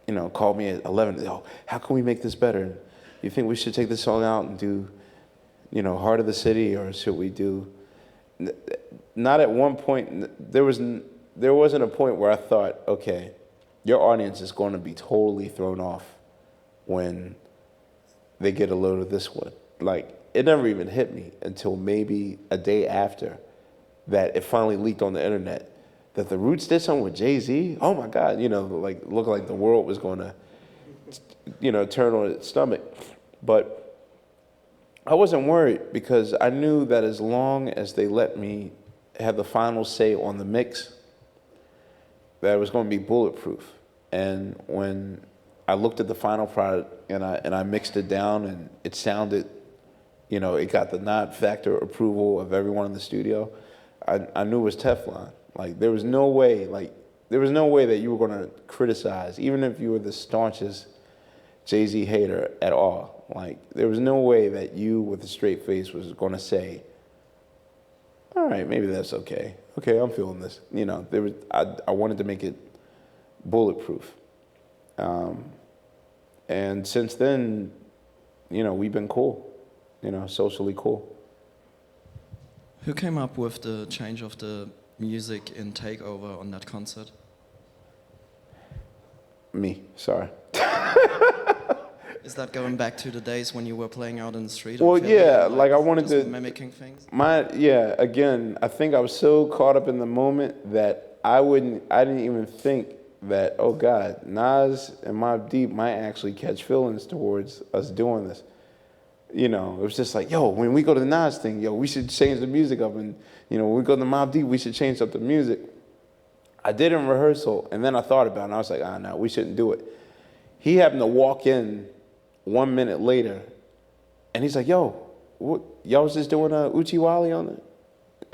you know, call me at 11. Oh, how can we make this better? You think we should take this song out and do, you know, Heart of the City, or should we do? Not at one point. There wasn't a point where I thought, okay, your audience is going to be totally thrown off when they get a load of this one. Like, it never even hit me until maybe a day after that it finally leaked on the internet that the Roots did something with Jay-Z. Oh my God, you know, like, looked like the world was going to, you know, turn on its stomach. But I wasn't worried because I knew that as long as they let me have the final say on the mix, that it was going to be bulletproof. And when I looked at the final product and I mixed it down and it sounded, you know, it got the nod factor approval of everyone in the studio, I knew it was Teflon. Like, there was no way that you were going to criticize, even if you were the staunchest Jay-Z hater at all. Like, there was no way that you, with a straight face, was going to say, all right, maybe that's okay. Okay, I'm feeling this. You know, I wanted to make it bulletproof. And since then, you know, we've been cool, you know, socially cool. Who came up with the change of the music in Takeover on that concert? Me, sorry. Is that going back to the days when you were playing out in the street? Well, yeah, like I wanted just to mimicking things. Again, I think I was so caught up in the moment that I didn't even think that, oh God, Nas and Mobb Deep might actually catch feelings towards us doing this. You know, it was just like, yo, when we go to the Nas thing, yo, we should change the music up, and you know, when we go to Mobb Deep, we should change up the music. I did in rehearsal, and then I thought about it, and I was like, no, we shouldn't do it. He happened to walk in 1 minute later, and he's like, yo, what, y'all was just doing Uchi Wally on it?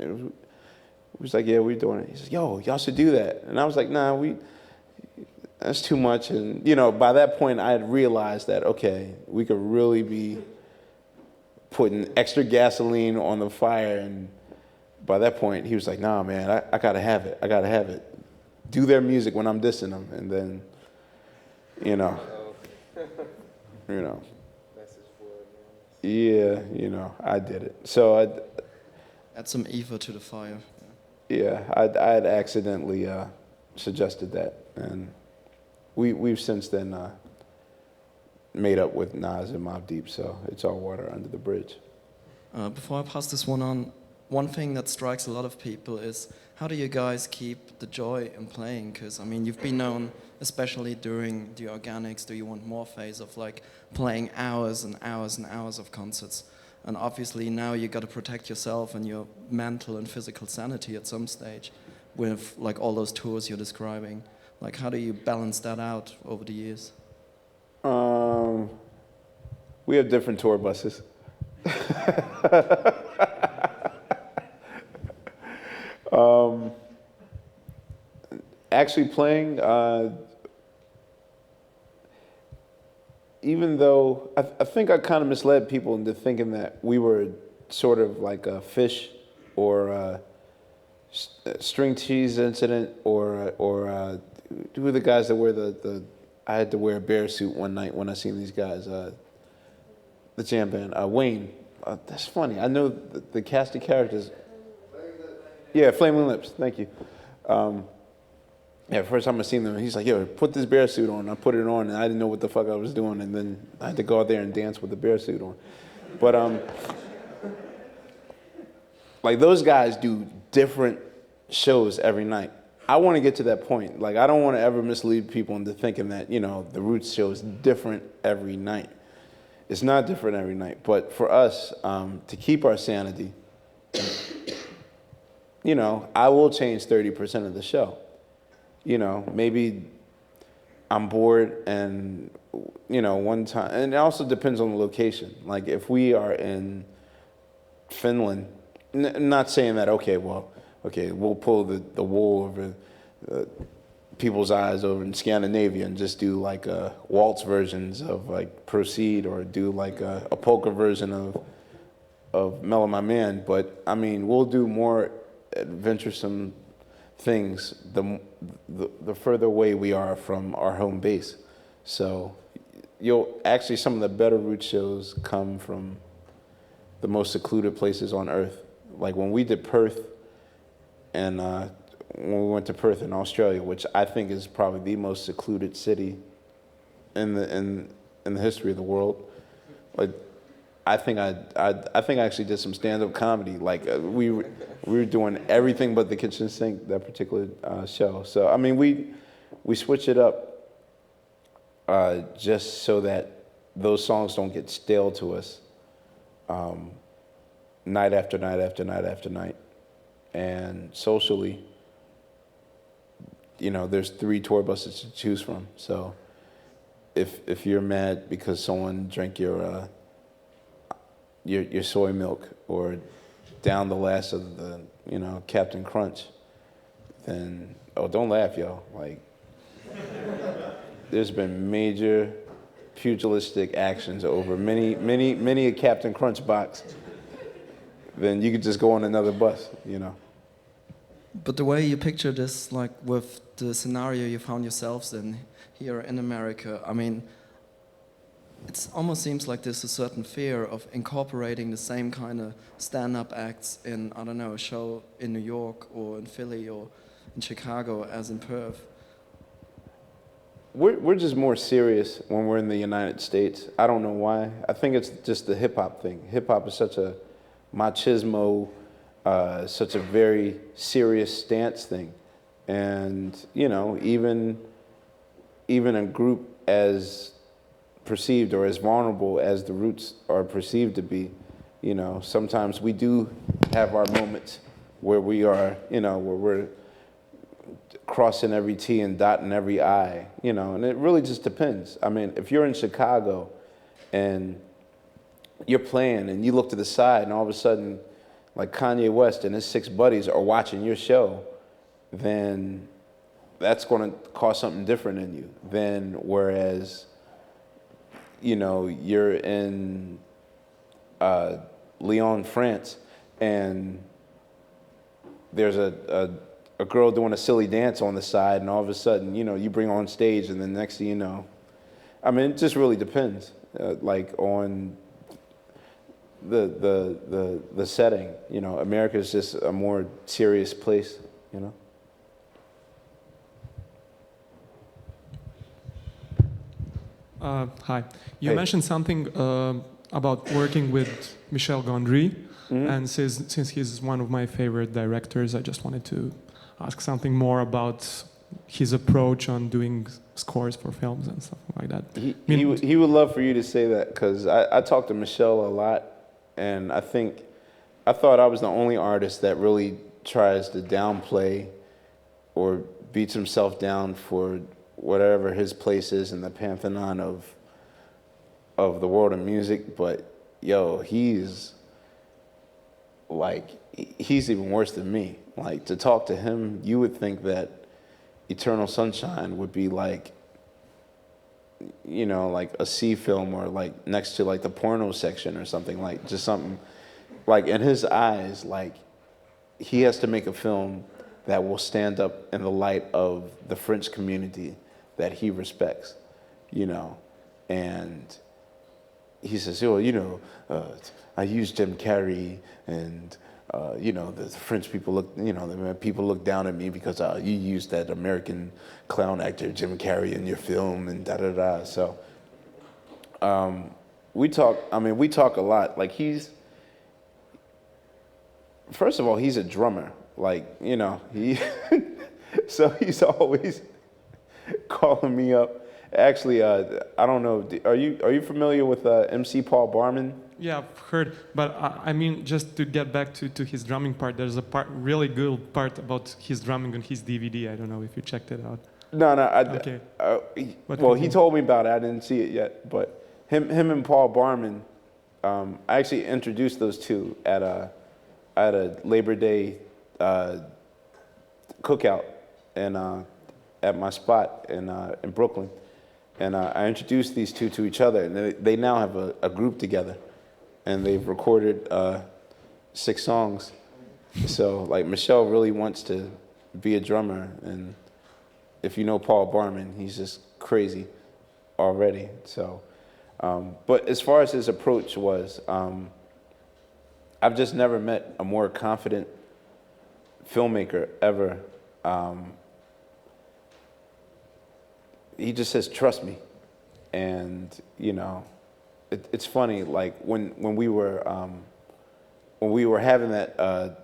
It was like, yeah, we're doing it. He said, yo, y'all should do that. And I was like, nah, that's too much. And, you know, by that point, I had realized that, okay, we could really be putting extra gasoline on the fire. And by that point, he was like, nah, man, I got to have it. I got to have it. Do their music when I'm dissing them. And then, you know. Yeah, you know, I did it. So add some ether to the fire. Yeah, I had accidentally suggested that, and we've since then made up with Nas and Mobb Deep, so it's all water under the bridge. Before I pass this one on, one thing that strikes a lot of people is, how do you guys keep the joy in playing? Because, I mean, you've been known, especially during the Organics, Do You Want More phase, of like playing hours and hours and hours of concerts. And obviously now you got to protect yourself and your mental and physical sanity at some stage with like all those tours you're describing. Like, how do you balance that out over the years? We have different tour buses. Actually playing, even though I think I kind of misled people into thinking that we were sort of like a Fish or a String Cheese Incident or who are the guys that wear I had to wear a bear suit one night when I seen these guys, the jam band, Wayne. That's funny. I know the cast of characters. Yeah, Flaming Lips. Thank you. Yeah, first time I seen them, he's like, yo, put this bear suit on. I put it on, and I didn't know what the fuck I was doing, and then I had to go out there and dance with the bear suit on. But, like, those guys do different shows every night. I want to get to that point. Like, I don't want to ever mislead people into thinking that, you know, the Roots show is different every night. It's not different every night. But for us, to keep our sanity, you know, I will change 30% of the show. You know, maybe I'm bored and, you know, one time, and it also depends on the location. Like if we are in Finland, not saying that, okay, we'll pull the wool over people's eyes over in Scandinavia and just do like waltz versions of like Proceed, or do like a polka version of Mellow My Man. But I mean, we'll do more adventuresome things the further away we are from our home base. So some of the better route shows come from the most secluded places on earth. Like when we did Perth, and when we went to Perth in Australia, which I think is probably the most secluded city in the history of the world. Like, I think I actually did some stand-up comedy. Like we were doing everything but the kitchen sink that particular show. So I mean, we switch it up just so that those songs don't get stale to us. Night after night after night after night. And socially, you know, there's 3 tour buses to choose from. So if you're mad because someone drank your soy milk or down the last of the, you know, Captain Crunch, then, don't laugh, yo. Like, there's been major pugilistic actions over many a Captain Crunch box. Then you could just go on another bus, you know. But the way you picture this, like with the scenario you found yourselves in here in America, I mean, it almost seems like there's a certain fear of incorporating the same kind of stand-up acts in, I don't know, a show in New York or in Philly or in Chicago as in Perth. We're just more serious when we're in the United States. I don't know why. I think it's just the hip-hop thing. Hip-hop is such a machismo, such a very serious stance thing. And, you know, even a group as perceived or as vulnerable as the Roots are perceived to be, you know, sometimes we do have our moments where we are, you know, where we're crossing every T and dotting every I, you know, and it really just depends. I mean, if you're in Chicago and you're playing and you look to the side and all of a sudden, like Kanye West and his 6 buddies are watching your show, then that's going to cause something different in you than whereas, you know, you're in Lyon, France, and there's a girl doing a silly dance on the side, and all of a sudden, you know, you bring her on stage, and then next thing you know, I mean, it just really depends, like on the setting. You know, America is just a more serious place, you know. Hi. You Hey. mentioned something about working with Michel Gondry, and since he's one of my favorite directors, I just wanted to ask something more about his approach on doing scores for films and stuff like that. He would love for you to say that, because I talk to Michel a lot, and I thought I was the only artist that really tries to downplay or beats himself down for whatever his place is in the pantheon of the world of music. But yo, he's even worse than me. Like, to talk to him, you would think that Eternal Sunshine would be like, you know, like a C film, or like next to like the porno section or something, like just something like, in his eyes, like he has to make a film that will stand up in the light of the French community that he respects, you know. And he says, oh, you know, I use Jim Carrey, and you know, the French people look, you know, the people look down at me because you used that American clown actor Jim Carrey in your film, and da da da. So we talk a lot. Like, first of all, he's a drummer. Like, you know, so he's always calling me up Actually, I don't know. Are you familiar with MC Paul Barman? Yeah, I've heard, but I mean, just to get back to his drumming part, there's a really good part about his drumming on his DVD. I don't know if you checked it out. No. Okay. Well, he told me about it. I didn't see it yet, but him and Paul Barman, I actually introduced those two at a Labor Day cookout and at my spot in Brooklyn, and I introduced these two to each other, and they now have a group together, and they've recorded 6 songs. So like Michelle really wants to be a drummer, and if you know Paul Barman, he's just crazy already. So, but as far as his approach was, I've just never met a more confident filmmaker ever. He just says, "Trust me," and you know, it's funny. Like when we were having that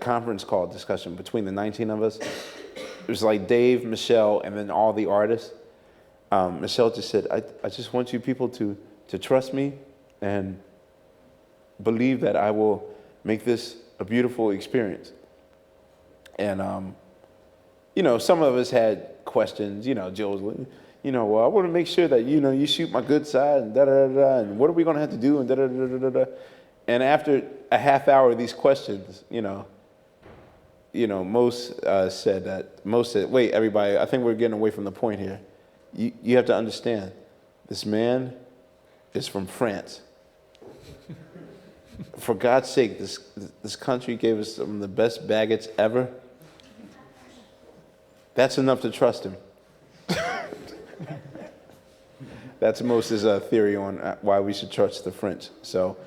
conference call discussion between the 19 of us, it was like Dave, Michelle, and then all the artists. Michelle just said, "I just want you people to trust me and believe that I will make this a beautiful experience." And you know, some of us had questions. You know, Jill was like, you know, well, I want to make sure that, you know, you shoot my good side and da-da-da-da, and what are we going to have to do and da-da-da-da-da. And after a half hour of these questions, you know, most said, wait, everybody, I think we're getting away from the point here. You have to understand, this man is from France. For God's sake, this country gave us some of the best baguettes ever. That's enough to trust him. That's Moses' theory on why we should trust the French. So,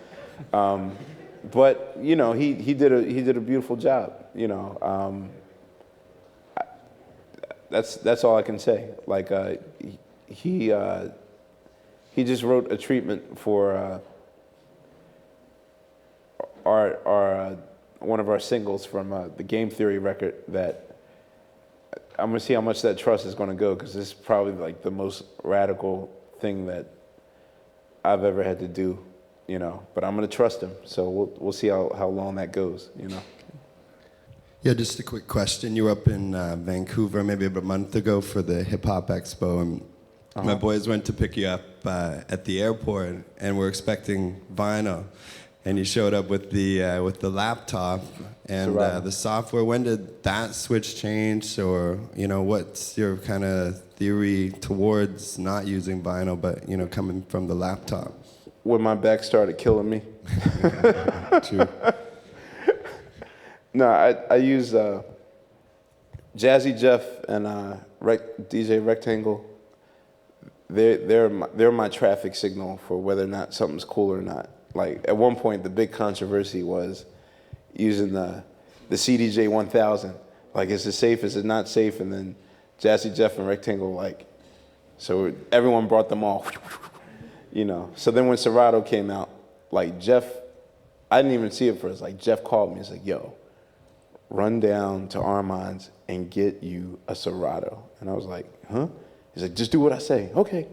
but you know, he did a beautiful job. You know, that's all I can say. Like he just wrote a treatment for our one of our singles from the Game Theory record that. I'm gonna see how much that trust is gonna go, because this is probably like the most radical thing that I've ever had to do, you know. But I'm gonna trust him, so we'll see how long that goes, you know. Yeah, just a quick question. You were up in Vancouver maybe about a month ago for the Hip Hop Expo, and my boys went to pick you up at the airport, and we're expecting vinyl. And you showed up with the laptop and the software. When did that switch change, or you know, what's your kind of theory towards not using vinyl, but you know, coming from the laptop? When my back started killing me. True. No, I use Jazzy Jeff and DJ Rectangle. They're my traffic signal for whether or not something's cool or not. Like at one point, the big controversy was using the CDJ 1000. Like, is it safe? Is it not safe? And then Jazzy Jeff and Rectangle, like, so everyone brought them all, you know. So then when Serato came out, like Jeff, I didn't even see it first. Like Jeff called me. He's like, "Yo, run down to Armand's and get you a Serato." And I was like, "Huh?" He's like, "Just do what I say." Okay.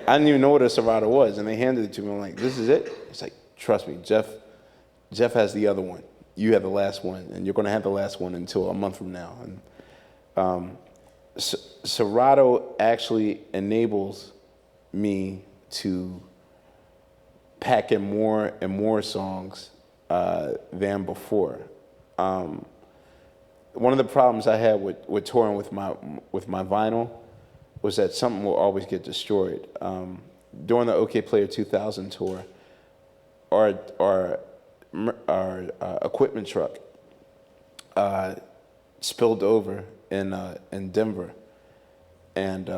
I didn't even know what a Serato was, and they handed it to me. I'm like, "This is it?" It's like, "Trust me, Jeff has the other one. You have the last one, and you're going to have the last one until a month from now." And Serato actually enables me to pack in more and more songs than before. One of the problems I had with touring with my vinyl was that something will always get destroyed. During the OK Player 2000 tour, our equipment truck spilled over in Denver, and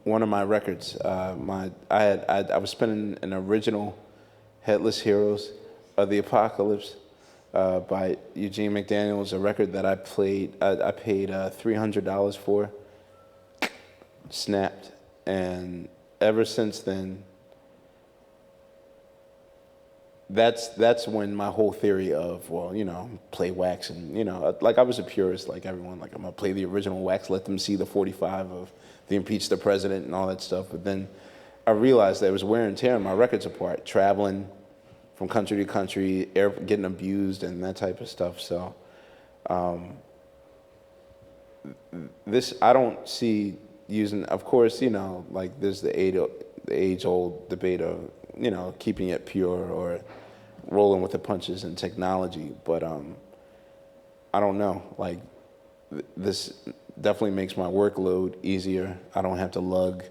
one of my records, I was spinning an original Headless Heroes of the Apocalypse by Eugene McDaniels, a record that I paid $300 for. Snapped, and ever since then, that's when my whole theory of, well, play wax and, like I was a purist like everyone. Like, I'm going to play the original wax, let them see the 45 of the impeach the president and all that stuff. But then I realized that it was wear and tear on my records apart, traveling from country to country, getting abused and that type of stuff. So this, I don't see using, of course, like there's the age-old debate of, keeping it pure or rolling with the punches in technology. But I don't know, like this definitely makes my workload easier. I don't have to lug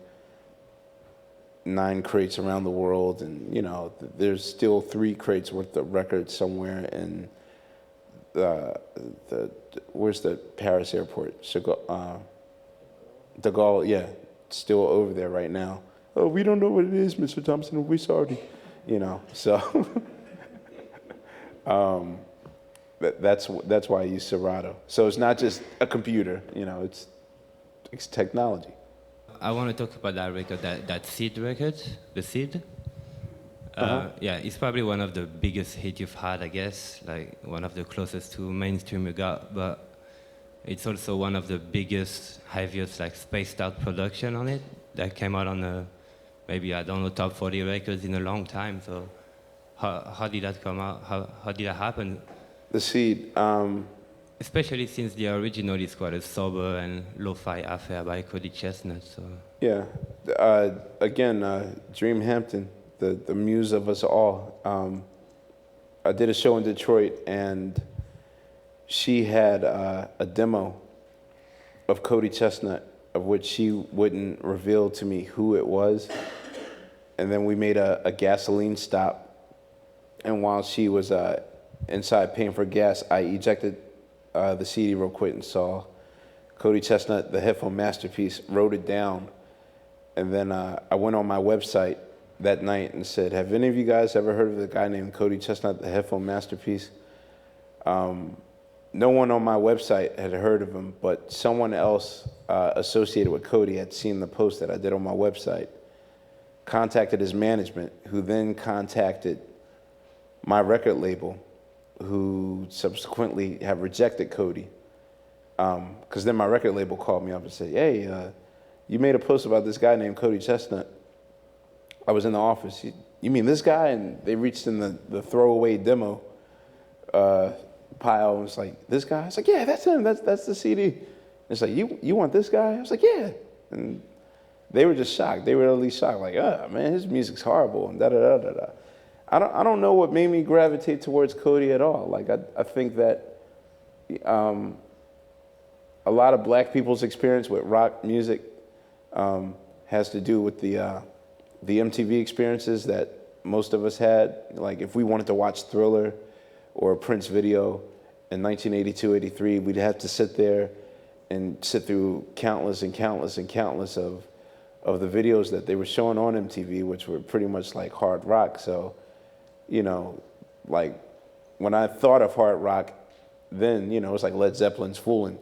9 crates around the world, and there's still 3 crates worth of records somewhere in where's the Paris airport? De Gaulle, yeah, still over there right now. Oh, we don't know what it is, Mr. Thompson. We're sorry, So that's why I use Serato. So it's not just a computer, it's technology. I want to talk about that record, that Seed record, the Seed. Yeah, it's probably one of the biggest hits you've had, I guess, like one of the closest to mainstream you got, but it's also one of the biggest, heaviest, like spaced out production on it that came out on the, maybe, I don't know, top 40 records in a long time. So how did that come out? How did that happen? The Seed. Especially since the original is quite a sober and lo-fi affair by Cody Chestnut. So. Yeah. Again, Dream Hampton, the muse of us all. I did a show in Detroit, and she had a demo of Cody Chestnut, of which she wouldn't reveal to me who it was. And then we made a gasoline stop. And while she was inside paying for gas, I ejected the CD real quick and saw Cody Chestnut, the headphone masterpiece, wrote it down. And then I went on my website that night and said, have any of you guys ever heard of the guy named Cody Chestnut, the headphone masterpiece? No one on my website had heard of him, but someone else associated with Cody had seen the post that I did on my website, contacted his management, who then contacted my record label, who subsequently have rejected Cody. Because then my record label called me up and said, hey, you made a post about this guy named Cody Chestnut. I was in the office. You mean this guy? And they reached in the throwaway demo pile and was like, this guy? I was like, yeah, that's him. That's the CD. It's like, you want this guy? I was like, yeah. And they were just shocked. They were really shocked. Like, man, his music's horrible and da-da-da-da-da. I don't know what made me gravitate towards Cody at all. Like, I think that a lot of black people's experience with rock music has to do with the MTV experiences that most of us had. Like, if we wanted to watch Thriller or a Prince video in 1982, 83, we'd have to sit there and sit through countless and countless and countless of the videos that they were showing on MTV, which were pretty much like hard rock. So, like when I thought of hard rock, then, it was like Led Zeppelin's Foolin'.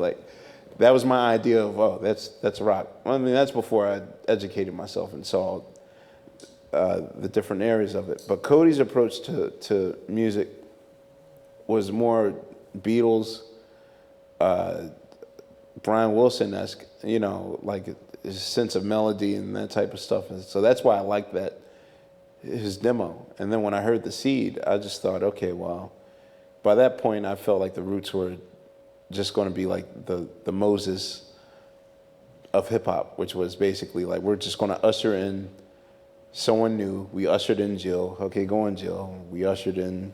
Like that was my idea of, that's rock. I mean, that's before I educated myself and saw the different areas of it. But Cody's approach to music was more Beatles, Brian Wilson-esque, like his sense of melody and that type of stuff. And so that's why I liked his demo. And then when I heard the Seed, I just thought, okay, well, by that point, I felt like the Roots were just going to be like the Moses of hip hop, which was basically like, we're just going to usher in someone new. We ushered in Jill. Okay, go on, Jill. We ushered in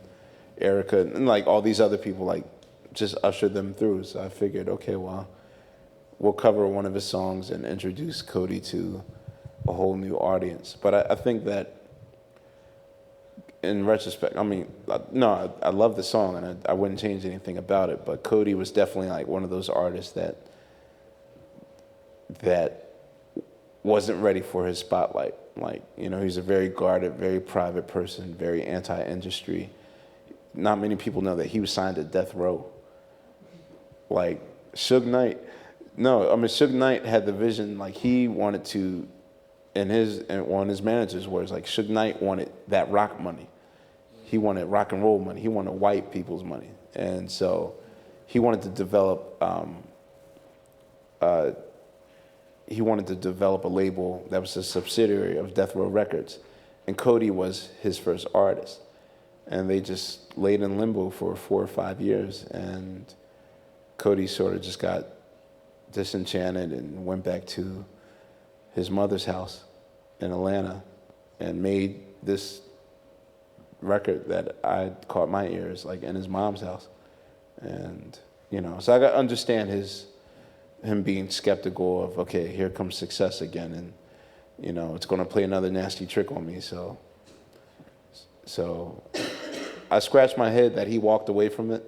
Erica and like all these other people, like just ushered them through. So I figured, okay, well, we'll cover one of his songs and introduce Cody to a whole new audience. But I think that in retrospect, I mean, no, I love the song and I wouldn't change anything about it, but Cody was definitely like one of those artists that wasn't ready for his spotlight. Like, he's a very guarded, very private person, very anti-industry. Not many people know that he was signed to Death Row. Like, Suge Knight had the vision, like he wanted to one of his managers' words, like Suge Knight wanted that rock money. He wanted rock and roll money. He wanted white people's money. And so he wanted to develop a label that was a subsidiary of Death Row Records. And Cody was his first artist. And they just laid in limbo for 4 or 5 years. And Cody sort of just got disenchanted and went back to his mother's house in Atlanta and made this record that I caught my ears, like in his mom's house. And, so I got to understand him being skeptical of, okay, here comes success again, and, it's going to play another nasty trick on me. So I scratched my head that he walked away from it,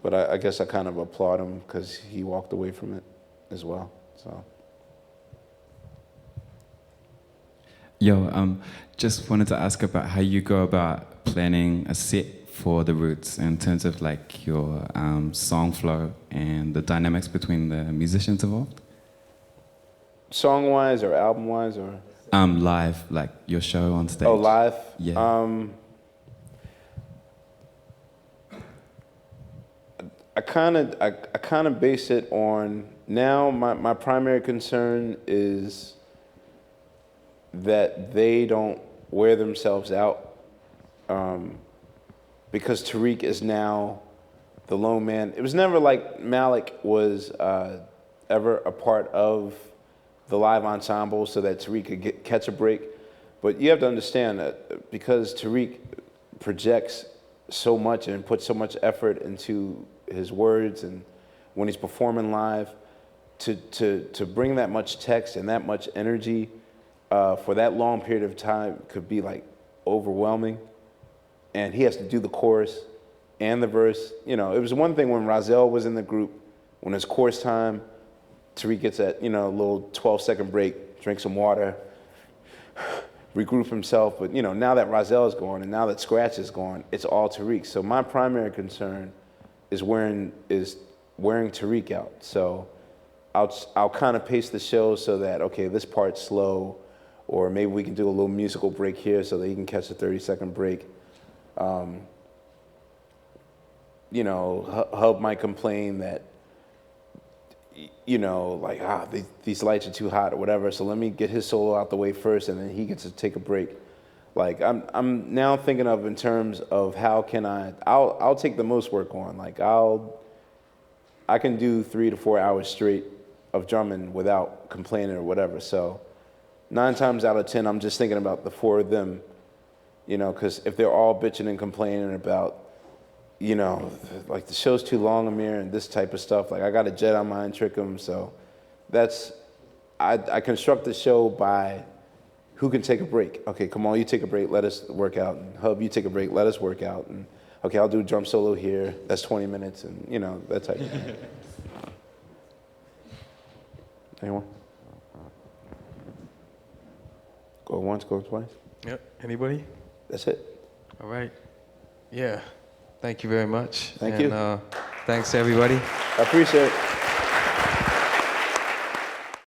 but I guess I kind of applaud him because he walked away from it as well. So. Yo, just wanted to ask about how you go about planning a set for the Roots in terms of like your song flow and the dynamics between the musicians involved. Song-wise or album-wise or? Live, like your show on stage. Oh, live? Yeah. I kind of base it on, now my primary concern is that they don't wear themselves out, because Tariq is now the lone man. It was never like Malik was ever a part of the live ensemble so that Tariq could catch a break. But you have to understand that because Tariq projects so much and puts so much effort into his words, and when he's performing live, to bring that much text and that much energy for that long period of time could be like overwhelming. And he has to do the chorus and the verse. It was one thing when Rozelle was in the group, when it's chorus time, Tariq gets that, a little 12-second break, drink some water, regroup himself. But, now that Rozelle is gone and now that Scratch is gone, it's all Tariq. So my primary concern is wearing Tariq out. So I'll kind of pace the show so that, okay, this part's slow, or maybe we can do a little musical break here so that he can catch a 30-second break. Hub might complain that, these lights are too hot or whatever, so let me get his solo out the way first and then he gets to take a break. Like, I'm now thinking of in terms of how can I'll take the most work on. Like, I can do 3 to 4 hours straight of drumming without complaining or whatever. So 9 times out of 10, I'm just thinking about the 4 of them, because if they're all bitching and complaining about, like the show's too long, Amir, and this type of stuff, like I got a Jedi mind trick them. So I construct the show by who can take a break. Okay, come on, you take a break, let us work out. And Hub, you take a break, let us work out. And okay, I'll do a drum solo here. That's 20 minutes, and that type of thing. Anyone? Go once, go twice. Yep. Anybody? That's it. All right. Yeah. Thank you very much. Thank you. Thanks, everybody. I appreciate it.